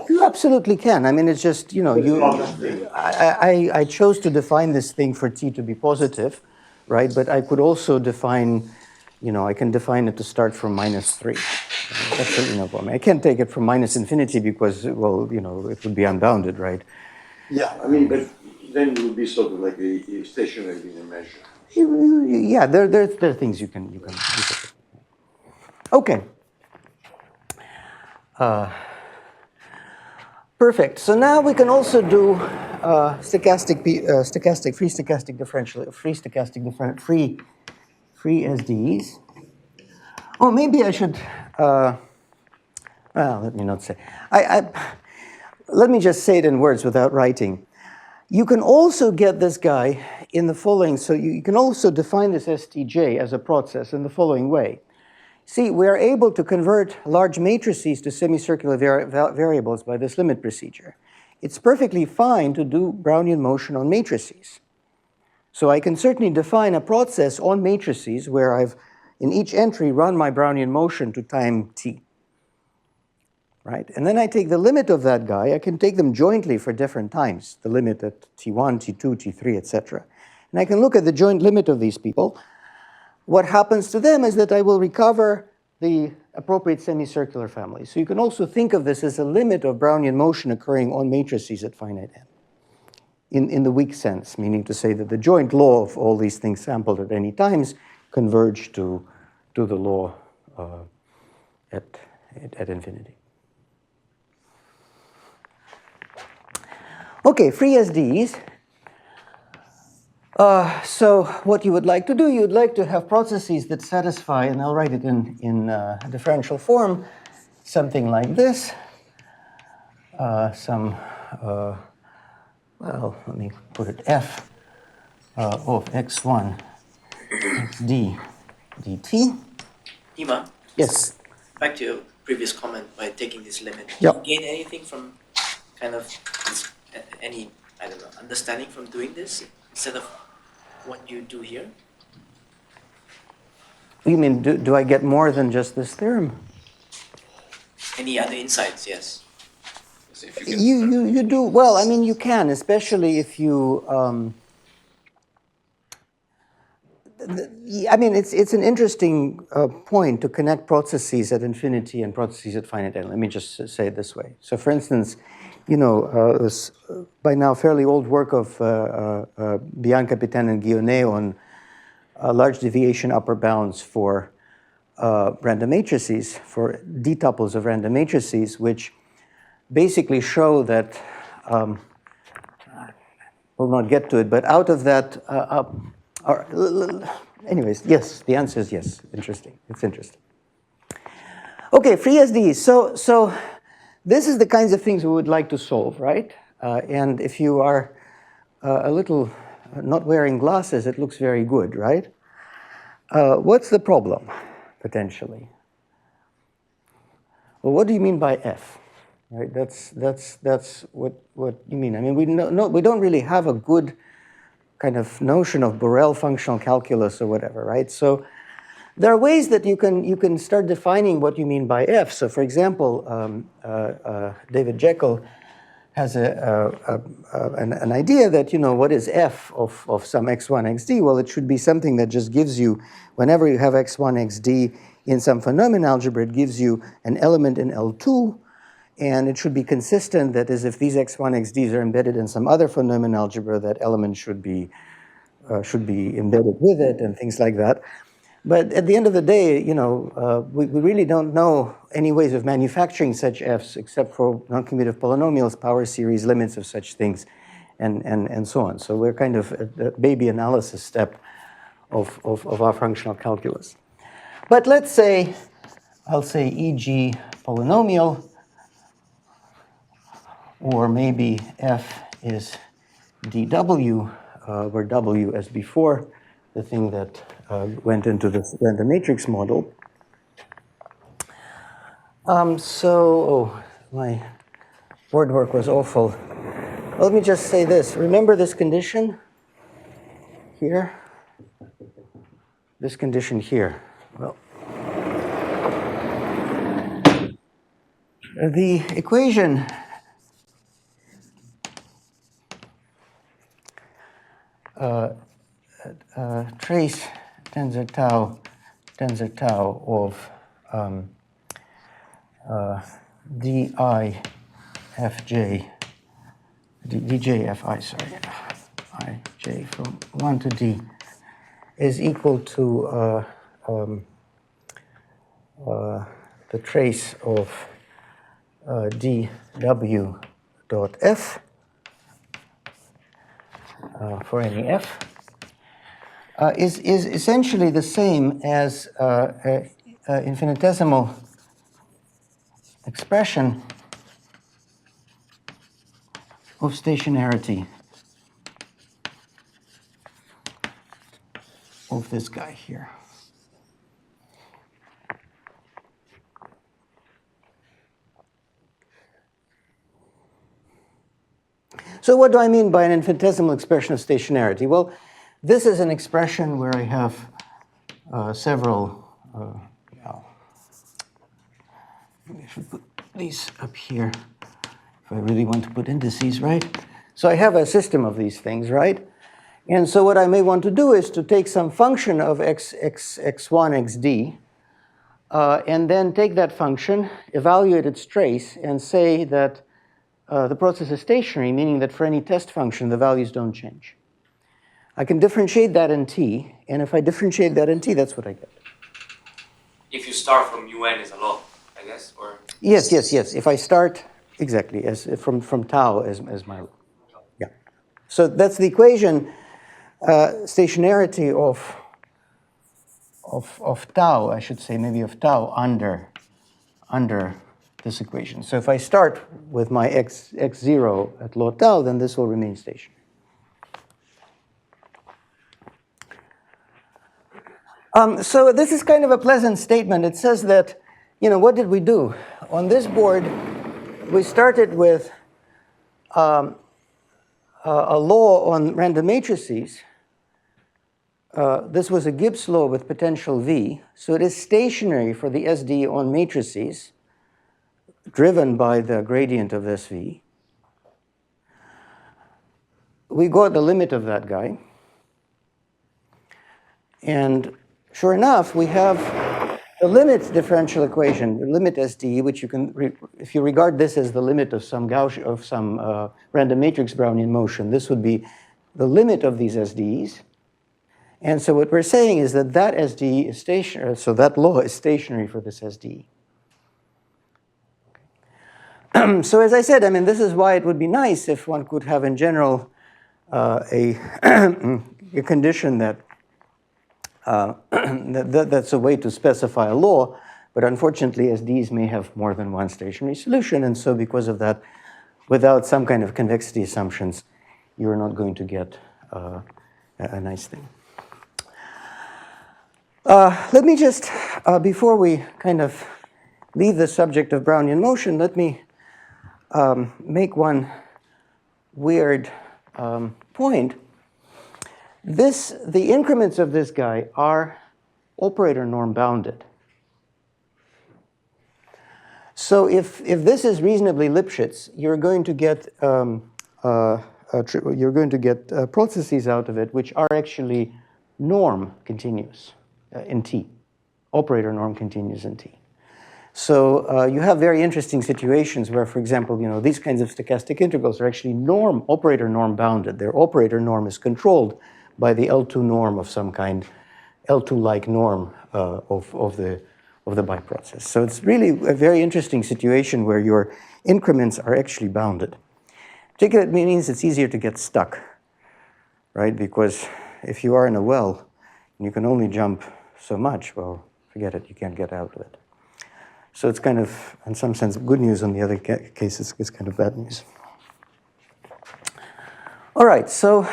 you absolutely can. I mean, it's just, I chose to define this thing for t to be positive, right? But I could also define, I can define it to start from -3. That's certainly no problem. I can't take it from minus infinity because, well, it would be unbounded, right? Yeah, I mean, but then it would be sort of like a stationary linear measure. Yeah, there are things you can. Okay. Perfect. So now we can also do free SDEs. Oh, maybe I should. Well, let me not say. Let me just say it in words without writing. You can also get this guy in the following. So you can also define this STJ as a process in the following way. See, we are able to convert large matrices to semicircular variables by this limit procedure. It's perfectly fine to do Brownian motion on matrices. So I can certainly define a process on matrices where I've, in each entry, run my Brownian motion to time t. Right? And then I take the limit of that guy. I can take them jointly for different times, the limit at t1, t2, t3, etc. And I can look at the joint limit of these people. What happens to them is that I will recover the appropriate semicircular family. So you can also think of this as a limit of Brownian motion occurring on matrices at finite n, in the weak sense, meaning to say that the joint law of all these things sampled at any times converge to the law at infinity. Okay, free SDs. So what you would like to do, you would like to have processes that satisfy, and I'll write it in differential form, something like this. Well, let me put it f of x1 xd dt. Dima, Yes. back to your previous comment by taking this limit. Yep. Do you gain anything from kind of any, I don't know, understanding from doing this instead of what you do here? You mean, do I get more than just this theorem? Any other insights? Yes. So if you get You do, well, I mean, you can, especially if you, I mean, it's an interesting point to connect processes at infinity and processes at finite end. Let me just say it this way. So for instance, you know, this by now fairly old work of Biane-Voiculescu and Guionnet on large deviation upper bounds for random matrices, for d-tuples of random matrices, which basically show that, we'll not get to it, but out of that, anyways, yes, the answer is yes. Interesting. It's interesting. Okay, free SDs. So this is the kinds of things we would like to solve, right? And if you are a little not wearing glasses, it looks very good, right? What's the problem, potentially? Well, what do you mean by F? Right? That's what you mean. I mean, we don't really have a good kind of notion of Borel functional calculus or whatever, right? So there are ways that you can start defining what you mean by F. So, for example, David Jekyll has an idea that, you know, what is F of some x1 xd? Well, it should be something that just gives you, whenever you have x1 xd in some phenomenon algebra, it gives you an element in L2, and it should be consistent, that is, if these x1 xd's are embedded in some other phenomenon algebra, that element should be embedded with it, and things like that. But at the end of the day, you know, we really don't know any ways of manufacturing such Fs except for non-commutative polynomials, power series, limits of such things, and so on. So we're kind of at the baby analysis step of our functional calculus. But let's say, I'll say e.g. polynomial, or maybe F is dw, where W, as before, the thing that went into the random matrix model. My word work was awful. Well, let me just say this. Remember this condition here? This condition here. Well, the equation trace tensor tau of dj fi, sorry, ij from 1 to d is equal to the trace of dw dot f for any f is essentially the same as infinitesimal expression of stationarity of this guy here. So what do I mean by an infinitesimal expression of stationarity? Well, this is an expression where I have several, maybe I should put these up here if I really want to put indices, right? So I have a system of these things, right? And so what I may want to do is to take some function of x1 xd, and then take that function, evaluate its trace, and say that the process is stationary, meaning that for any test function, the values don't change. I can differentiate that in t, and if I differentiate that in t, that's what I get. If you start from un is a lot, I guess, or Yes. If I start exactly as from tau as my, yeah. So that's the equation. stationarity of tau, I should say, maybe of tau under this equation. So if I start with my x0 at log tau, then this will remain stationary. So this is kind of a pleasant statement. It says that, what did we do? On this board, we started with a law on random matrices. This was a Gibbs law with potential V. So it is stationary for the SD on matrices, driven by the gradient of this V. We got the limit of that guy. And sure enough, we have the limit differential equation, the limit SD, which you can, if you regard this as the limit of some random matrix Brownian motion, this would be the limit of these SDs. And so what we're saying is that that SD is stationary, so that law is stationary for this SD. So as I said, this is why it would be nice if one could have in general a condition that that's a way to specify a law, but unfortunately SDs may have more than one stationary solution, and so because of that, without some kind of convexity assumptions, you're not going to get a nice thing. Let me just, before we kind of leave the subject of Brownian motion, let me make one weird point. The increments of this guy are operator norm bounded. So if this is reasonably Lipschitz, you're going to get processes out of it which are actually norm continuous in T, operator norm continuous in T. So you have very interesting situations where, for example, these kinds of stochastic integrals are actually operator norm bounded. Their operator norm is controlled by the L2 norm of some kind, L2-like norm of the biprocess. So it's really a very interesting situation where your increments are actually bounded. Particularly, it means it's easier to get stuck, right? Because if you are in a well and you can only jump so much, well, forget it, you can't get out of it. So it's kind of, in some sense, good news. On the other cases, it's kind of bad news. All right, so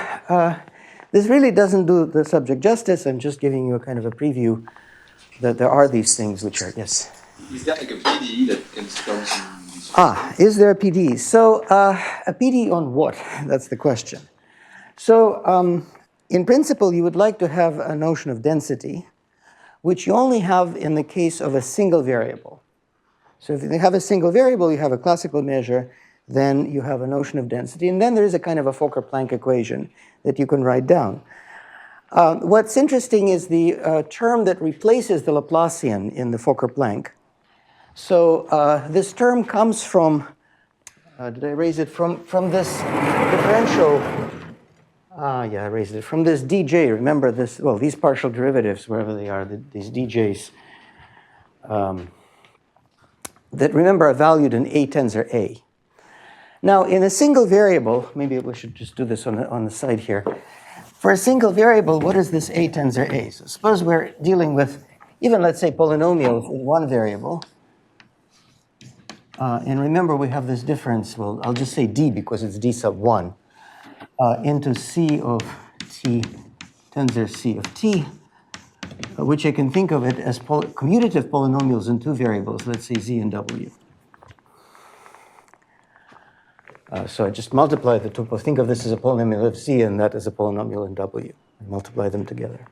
this really doesn't do the subject justice. I'm just giving you a kind of a preview that there are these things which are, yes? Is there like a PDE that installs? Is there a PDE? So a PDE on what? That's the question. So in principle, you would like to have a notion of density, which you only have in the case of a single variable. So if you have a single variable, you have a classical measure, then you have a notion of density, and then there is a kind of a Fokker-Planck equation that you can write down. What's interesting is the term that replaces the Laplacian in the Fokker-Planck. So this term comes from, did I erase it? From this differential, yeah, I erased it. From this dj, remember this, well, these partial derivatives, wherever they are, these dj's, that remember are valued in A tensor A. Now, in a single variable, maybe we should just do this on the side here. For a single variable, what is this A tensor A? So suppose we're dealing with even, let's say, polynomials with one variable. And remember, we have this difference. Well, I'll just say D because it's D sub 1 into C of T tensor C of T, which I can think of it as commutative polynomials in two variables, let's say Z and W. So I just multiply the two. Think of this as a polynomial of Z and that as a polynomial in W. And multiply them together.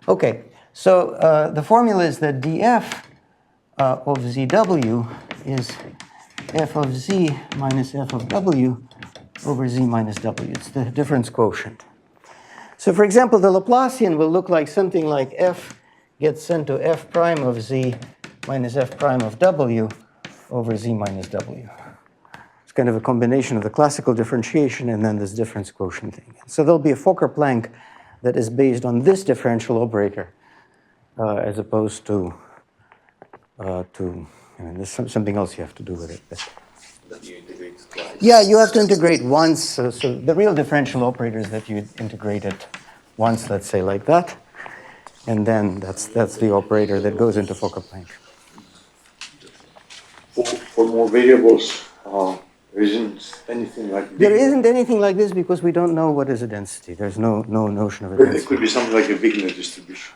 Okay, so the formula is that df of ZW is f of Z minus f of W over Z minus W. It's the difference quotient. So for example, the Laplacian will look like something like f gets sent to f prime of Z minus f prime of W over Z minus W. It's kind of a combination of the classical differentiation and then this difference quotient thing. So there'll be a Fokker-Planck that is based on this differential operator as opposed to there's something else you have to do with it. That you integrate twice? Yeah, you have to integrate once. So the real differential operator is that you integrate it once, let's say like that, and then that's the operator that goes into Fokker-Planck. For more variables, there isn't anything like There Wigner. isn't anything like this because we don't know what is a density. There's no notion of a But it density. could be something like a Wigner distribution.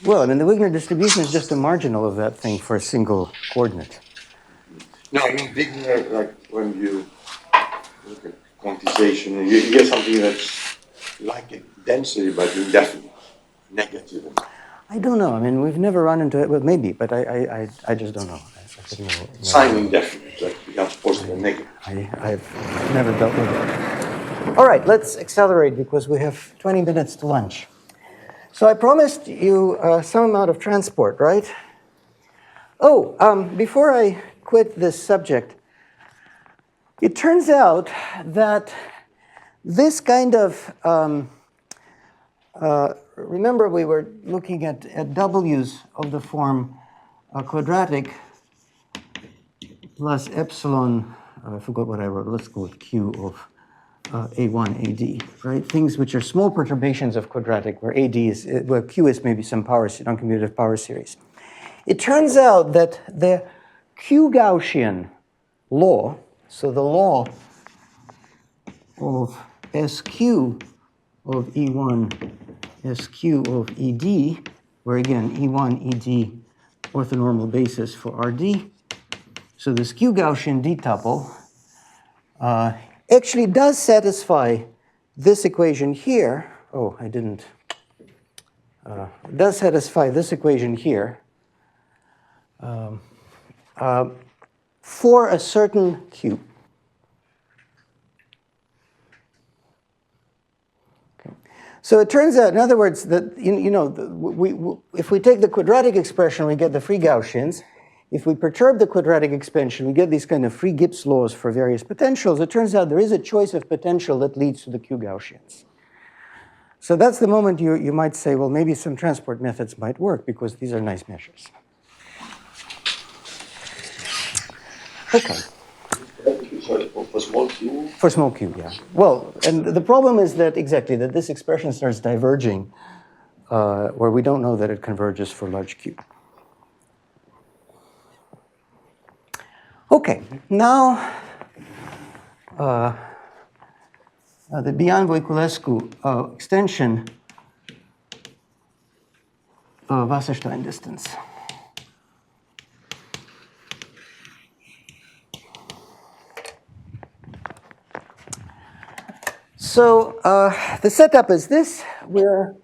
Well, I mean, the Wigner distribution is just a marginal of that thing for a single coordinate. No, I mean Wigner, like when you look at quantization, you get something that's like a density but indefinite, negative. I don't know. I mean, we've never run into it. Well, maybe, but I just don't know. I couldn't know. Sign indefinite, like becomes positive and negative. I've never dealt with it. All right, let's accelerate because we have 20 minutes to lunch. So I promised you some amount of transport, right? Oh, before I quit this subject, it turns out that this kind of, remember we were looking at W's of the form quadratic plus epsilon, I forgot what I wrote, let's go with Q of A1, AD, right? Things which are small perturbations of quadratic, where AD is, where Q is maybe some non-commutative power series. It turns out that the Q Gaussian law, so the law of SQ of E1, SQ of ED, where again, E1, ED, orthonormal basis for RD. So this Q Gaussian D-tuple actually does satisfy this equation here. Oh, I didn't. Does satisfy this equation here for a certain Q. Okay. So it turns out, in other words, that if we take the quadratic expression, we get the free Gaussians. If we perturb the quadratic expansion, we get these kind of free Gibbs laws for various potentials. It turns out there is a choice of potential that leads to the Q Gaussians. So that's the moment you might say, well, maybe some transport methods might work because these are nice measures. Okay. Sorry, for small q? For small q, yeah. Well, and the problem is that exactly that this expression starts diverging where we don't know that it converges for large q. Okay, now the Biane-Voiculescu extension of Wasserstein distance. So the setup is this, where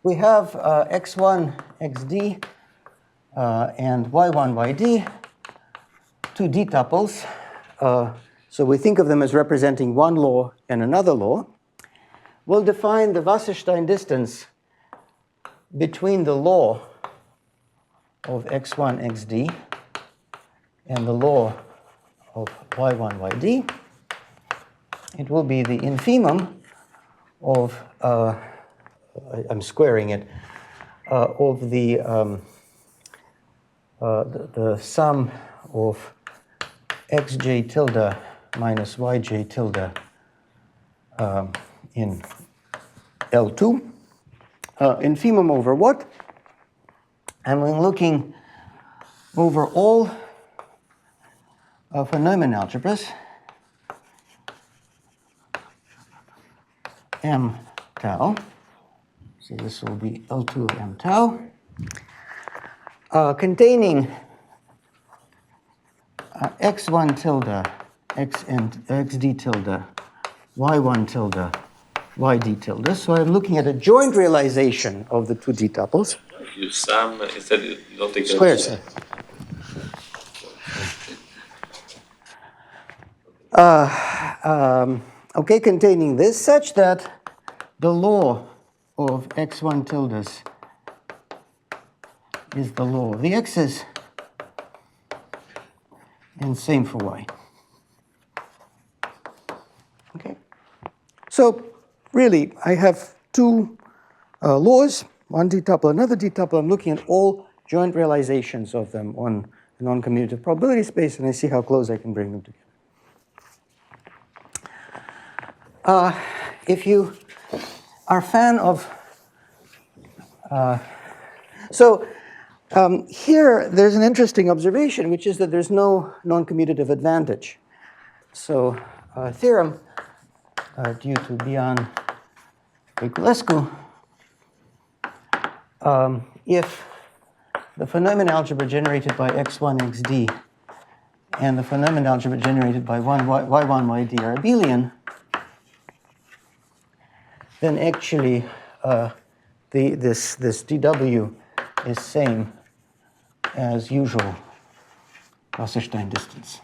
we have x1, xd, and y1, yd, two d-tuples. So we think of them as representing one law and another law. We'll define the Wasserstein distance between the law of x1, xd and the law of y1, yd. It will be the infimum of, I'm squaring it, of the sum of xj tilde minus yj tilde in L2. Infimum over what? And we're looking over all von Neumann algebras, m tau. So this will be L2 of m tau, containing x1 tilde, xd tilde, y1 tilde, yd tilde. So I'm looking at a joint realization of the two d-tuples. You sum, instead you don't take Squares. Okay, containing this such that the law of x1 tildes is the law of the x's, and same for y. Okay. So really, I have two laws, one d-tuple, another d-tuple. I'm looking at all joint realizations of them on a non-commutative probability space, and I see how close I can bring them together. If you are a fan of, here there's an interesting observation, which is that there's no non-commutative advantage. So theorem due to Biane-Voiculescu, if the phenomenon algebra generated by x1, xd and the phenomenon algebra generated by y1, yd are abelian, then actually this dw is same as usual Wasserstein distance.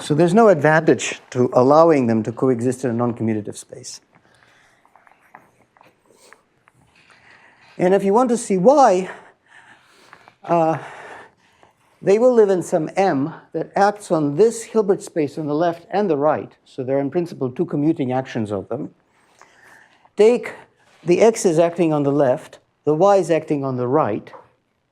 So there's no advantage to allowing them to coexist in a non-commutative space. And if you want to see why, they will live in some M that acts on this Hilbert space on the left and the right. So there are in principle two commuting actions of them. Take the x is acting on the left, the y is acting on the right.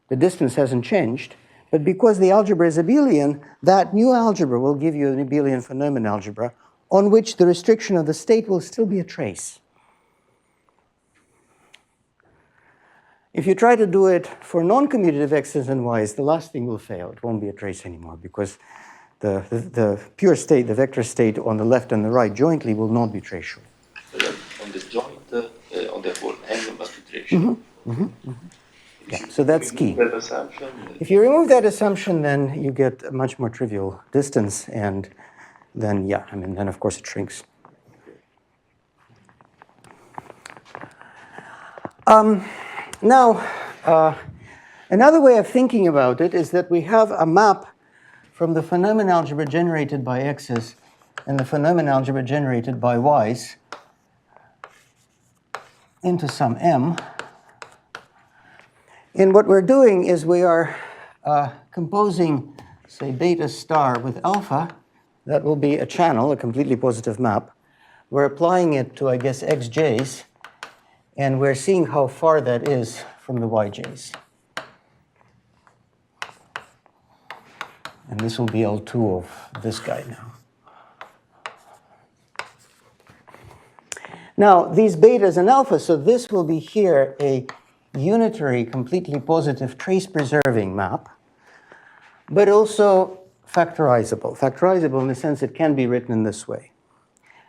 The distance hasn't changed. But because the algebra is abelian, that new algebra will give you an abelian phenomenon algebra on which the restriction of the state will still be a trace. If you try to do it for non-commutative x's and y's, the last thing will fail. It won't be a trace anymore because the pure state, the vector state on the left and the right jointly will not be traceable. On the joint, on the whole angle must be traceable. Yeah, so that's key. That assumption, If you remove that assumption, then you get a much more trivial distance, and then, yeah, I mean, then of course it shrinks. Now, another way of thinking about it is that we have a map from the phenomenon algebra generated by x's and the phenomenon algebra generated by y's into some M. And what we're doing is we are composing, say, beta star with alpha. That will be a channel, a completely positive map. We're applying it to, I guess, xj's. And we're seeing how far that is from the yj's. And this will be L2 of this guy now. Now, these betas and alphas, so this will be here a unitary, completely positive, trace-preserving map, but also factorizable. Factorizable in the sense it can be written in this way.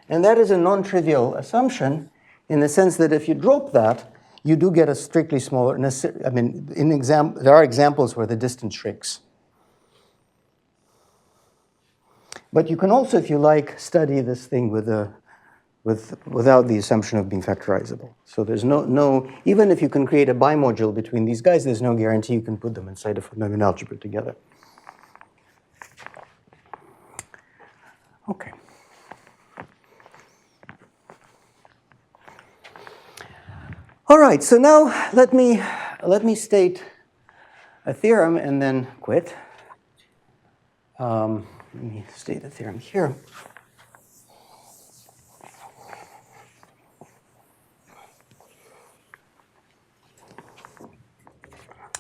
And that is a non-trivial assumption in the sense that if you drop that, you do get a strictly smaller, I mean, there are examples where the distance shrinks. But you can also, if you like, study this thing without the assumption of being factorizable. So there's no, even if you can create a bimodule between these guys, there's no guarantee you can put them inside a phenomenon algebra together. Okay. All right, so now let me state a theorem and then quit. Let me state the theorem here.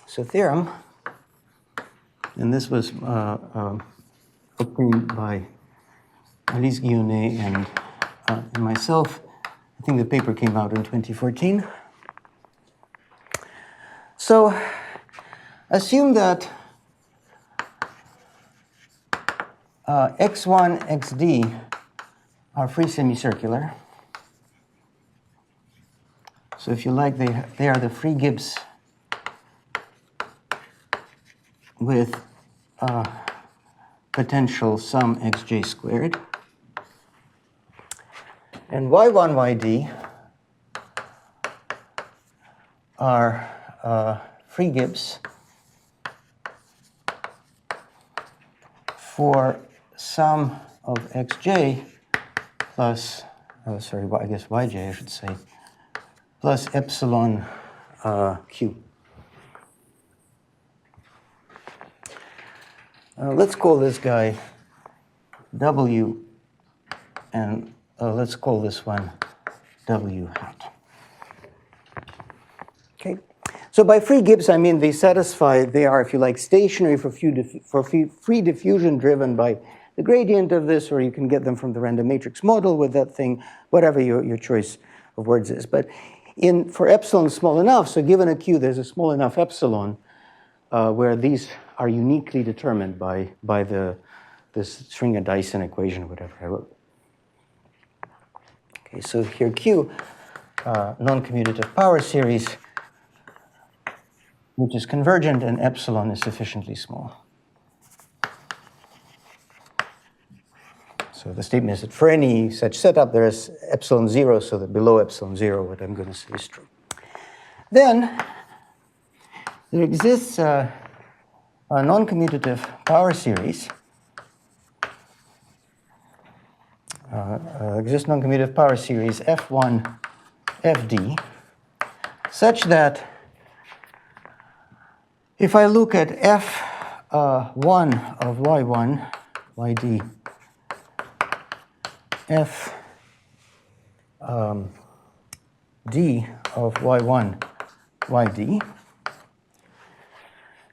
So theorem, and this was obtained by Alice Guillaunet and myself. I think the paper came out in 2014. So assume that x1, xd are free semicircular. So if you like, they are the free Gibbs with potential sum xj squared. And y1, yd are free Gibbs for sum of xj plus, I guess yj I should say, plus epsilon q. Let's call this guy W, and let's call this one W hat. Okay. So by free Gibbs, I mean they are, if you like, stationary for free diffusion driven by the gradient of this, or you can get them from the random matrix model with that thing, whatever your choice of words is. But for epsilon small enough, so given a Q, there's a small enough epsilon where these are uniquely determined by this Schwinger-Dyson equation, whatever I wrote. Okay, so here Q, non-commutative power series, which is convergent, and epsilon is sufficiently small. So the statement is that for any such setup, there is epsilon 0, so that below epsilon 0, what I'm going to say is true. Then there exists a non-commutative power series. Exists non-commutative power series F1 Fd, such that if I look at F1 of Y1 Yd, F d of Y1 Yd,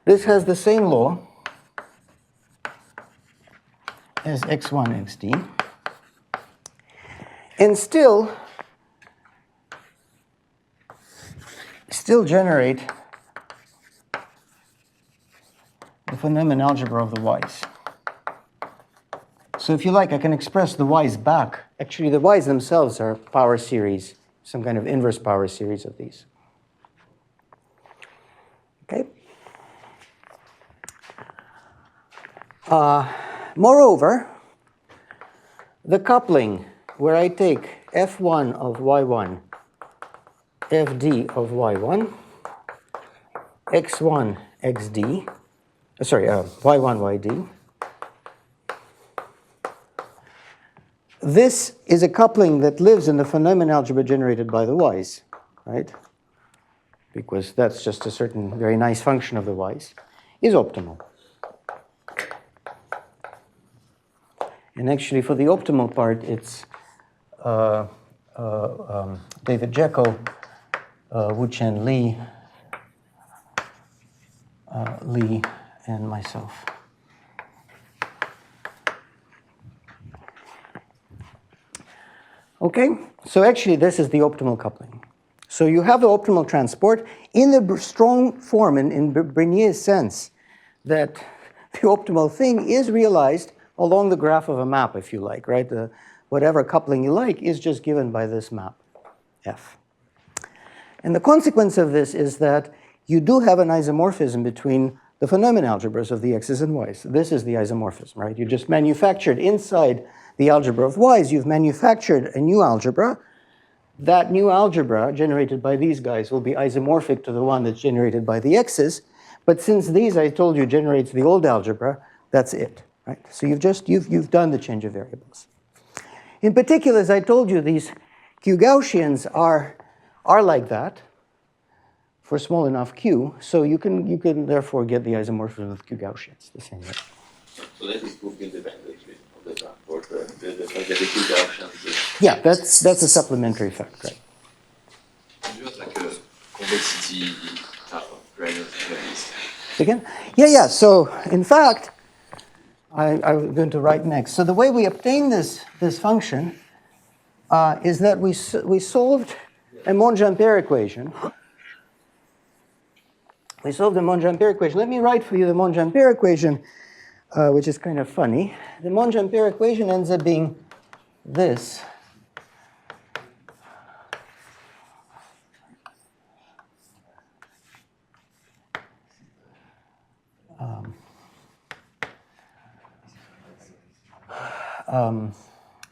this has the same law as X1 Xd, and still generate the phenomenon algebra of the y's. So if you like, I can express the y's back. Actually, the y's themselves are power series, some kind of inverse power series of these. Okay. Moreover, the coupling where I take F1 of Y1, Fd of Y1, X1 Xd, Y1 Yd. This is a coupling that lives in the phenomenon algebra generated by the y's, right? Because that's just a certain very nice function of the y's, is optimal. And actually, for the optimal part, it's David Jekyll, Wu-Chen Lee, Lee, and myself. Okay, so actually this is the optimal coupling. So you have the optimal transport in the strong form, in Bernier's sense, that the optimal thing is realized along the graph of a map, if you like, right? Whatever coupling you like is just given by this map, F. And the consequence of this is that you do have an isomorphism between the phenomenon algebras of the x's and y's. This is the isomorphism, right? You just manufactured inside the algebra of y's, you've manufactured a new algebra. That new algebra generated by these guys will be isomorphic to the one that's generated by the x's. But since these, I told you, generates the old algebra, that's it, right? So you've done the change of variables. In particular, as I told you, these Q Gaussians are like that for small enough Q. So you can therefore get the isomorphism of Q Gaussians the same way. So that is proved independently of the transport, the fact that the Q Gaussians. Yeah, that's a supplementary fact, right? Do you have like a convexity type of gradient analysis? Again? Yeah. So in fact, I'm going to write next. So the way we obtain this function is that we solved a Monge-Ampere equation. We solved the Monge-Ampere equation. Let me write for you the Monge-Ampere equation, which is kind of funny. The Monge-Ampere equation ends up being this.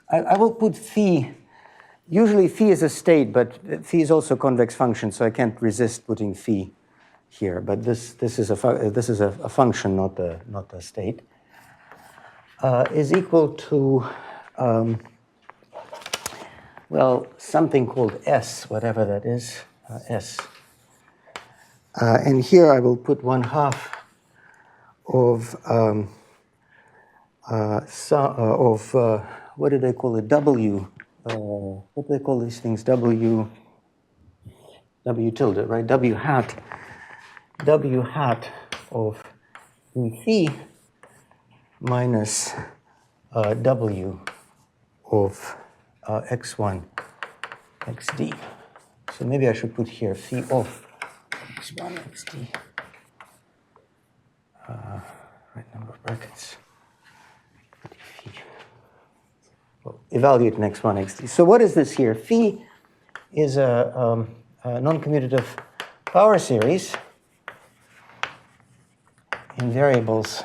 I will put phi. Usually phi is a state, but phi is also a convex function, so I can't resist putting phi here. But this is a function, not a state. Is equal to well, something called S, whatever that is, S. And here I will put 1/2 of what did I call it? W. What do they call these things? W tilde, right? W hat of phi minus W of x1 xd. So maybe I should put here phi of x1 xd. Right number of brackets. Well, evaluate in x1 xd. So what is this here? Phi is a non-commutative power series in variables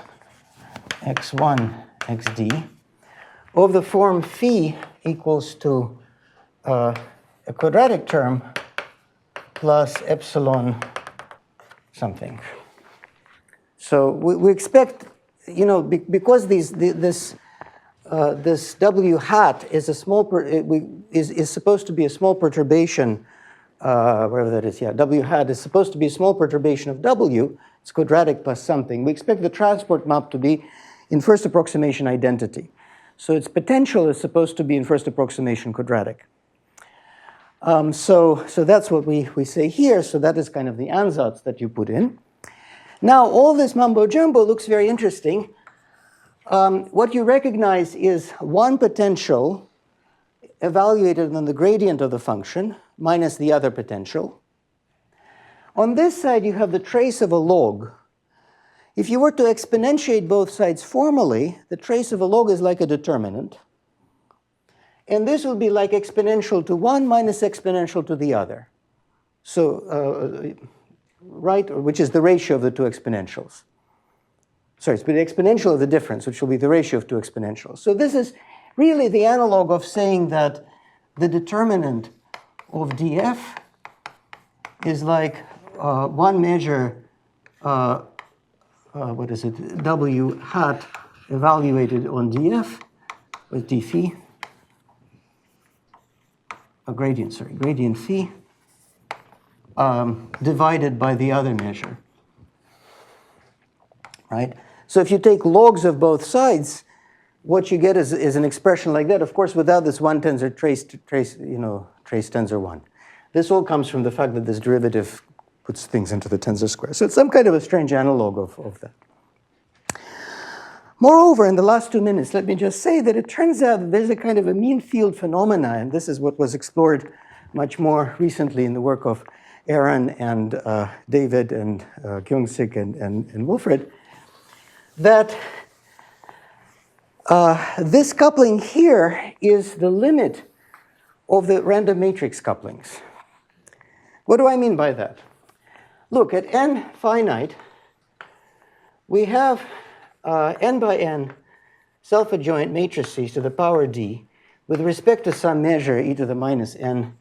x1 xd of the form phi equals to a quadratic term plus epsilon something. So we expect, because this w hat is a small is supposed to be a small perturbation, whatever that is. Yeah, w hat is supposed to be a small perturbation of w. It's quadratic plus something. We expect the transport map to be in first approximation identity. So its potential is supposed to be in first approximation quadratic. So that's what we say here. So that is kind of the ansatz that you put in. Now, all this mumbo jumbo looks very interesting. What you recognize is one potential evaluated on the gradient of the function minus the other potential. On this side, you have the trace of a log. If you were to exponentiate both sides formally, the trace of a log is like a determinant. And this would be like exponential to one minus exponential to the other. So, right, which is the ratio of the two exponentials. Sorry, it's the exponential of the difference, which will be the ratio of two exponentials. So this is really the analog of saying that the determinant of df is like one measure, what is it, w hat evaluated on df with d phi, gradient phi, divided by the other measure, right? So if you take logs of both sides, what you get is an expression like that. Of course, without this one tensor trace tensor one. This all comes from the fact that this derivative puts things into the tensor square. So it's some kind of a strange analog of that. Moreover, in the last 2 minutes, let me just say that it turns out that there's a kind of a mean field phenomena, and this is what was explored much more recently in the work of Aaron and David and Kyung-sik and Wilfred, that this coupling here is the limit of the random matrix couplings. What do I mean by that? Look, at n finite, we have n by n self-adjoint matrices to the power d with respect to some measure e to the minus n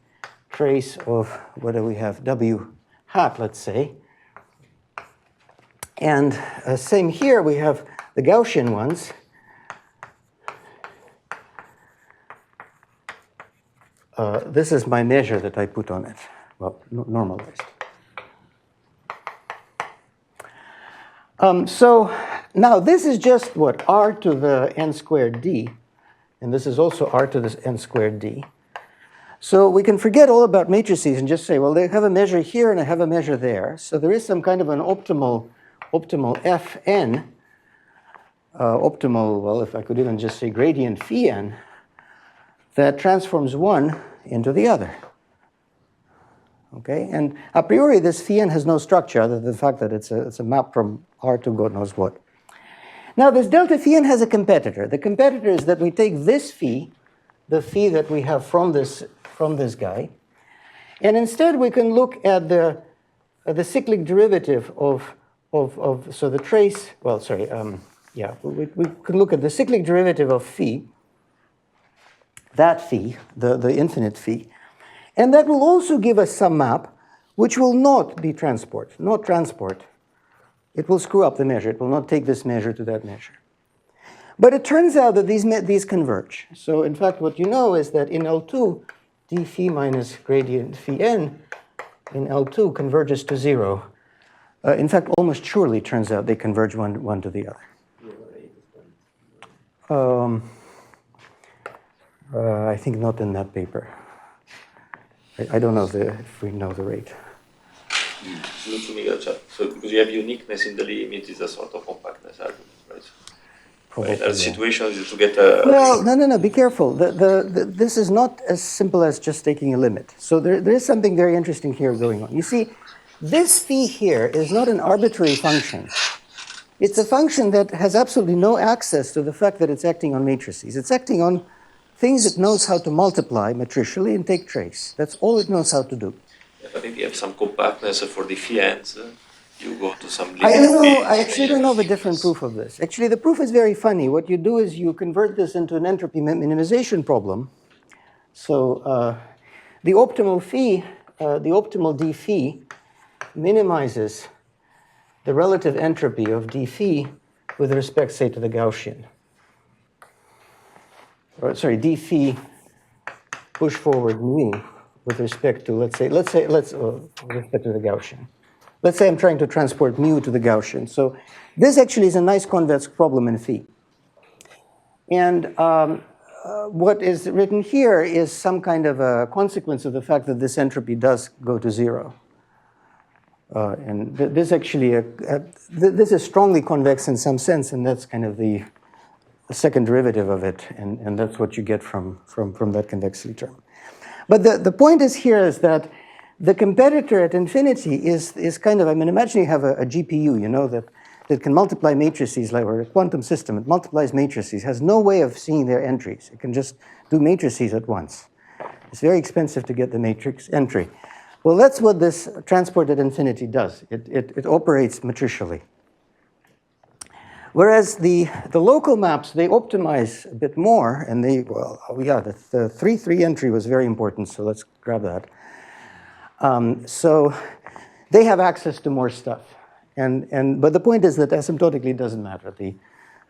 trace of, what do we have, w hat, let's say. And same here, we have the Gaussian ones. This is my measure that I put on it, well, normalized. So now this is just what, r to the n squared d, and this is also r to the n squared d. So we can forget all about matrices and just say, well, they have a measure here and I have a measure there. So there is some kind of an optimal Fn, well, if I could even just say gradient phi n, that transforms one into the other. Okay, and a priori this phi n has no structure other than the fact that it's a map from R to God knows what. Now this delta phi n has a competitor. The competitor is that we take this phi, the phi that we have from this guy, and instead we can look at the cyclic derivative of so the trace, well, sorry, we can look at the cyclic derivative of phi, that phi, the infinite phi, and that will also give us some map which will not be transport. It will screw up the measure. It will not take this measure to that measure. But it turns out that these converge. So in fact, what you know is that in L2, d phi minus gradient phi n in L2 converges to 0. In fact, almost surely turns out they converge one to the other. I think not in that paper. I don't know if we know the rate. So because you have uniqueness in the limit is a sort of compactness argument, right? probable. In other situations, to get a. Well, no, be careful. This is not as simple as just taking a limit. So there is something very interesting here going on. You see, this phi here is not an arbitrary function. It's a function that has absolutely no access to the fact that it's acting on matrices. It's acting on things it knows how to multiply matricially and take trace. That's all it knows how to do. Yeah, but if you have some compactness for the phi ends, you go to some limit. I don't know. I actually don't know of a different proof of this. Actually, the proof is very funny. What you do is you convert this into an entropy minimization problem. So the optimal phi, the optimal d phi, minimizes the relative entropy of d phi with respect, say, to the Gaussian. Or, sorry, d phi push forward mu with respect to, let's with respect to the Gaussian. Let's say I'm trying to transport mu to the Gaussian. So this actually is a nice convex problem in phi. And what is written here is some kind of a consequence of the fact that this entropy does go to 0. And this actually, this is strongly convex in some sense, and that's kind of the second derivative of it, and that's what you get from that convexity term. But the point is here is that the competitor at infinity is kind of, I mean, imagine you have a GPU, you know, that can multiply matrices, like, or a quantum system, it multiplies matrices, has no way of seeing their entries. It can just do matrices at once. It's very expensive to get the matrix entry. Well, that's what this transport at infinity does. It operates matricially. Whereas the local maps, they optimize a bit more, and the 3-3 entry was very important, so let's grab that. So they have access to more stuff. But the point is that asymptotically it doesn't matter. The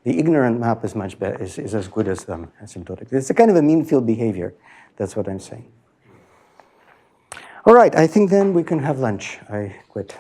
ignorant map is much better, is as good as them asymptotically. It's a kind of a mean field behavior. That's what I'm saying. All right, I think then we can have lunch. I quit.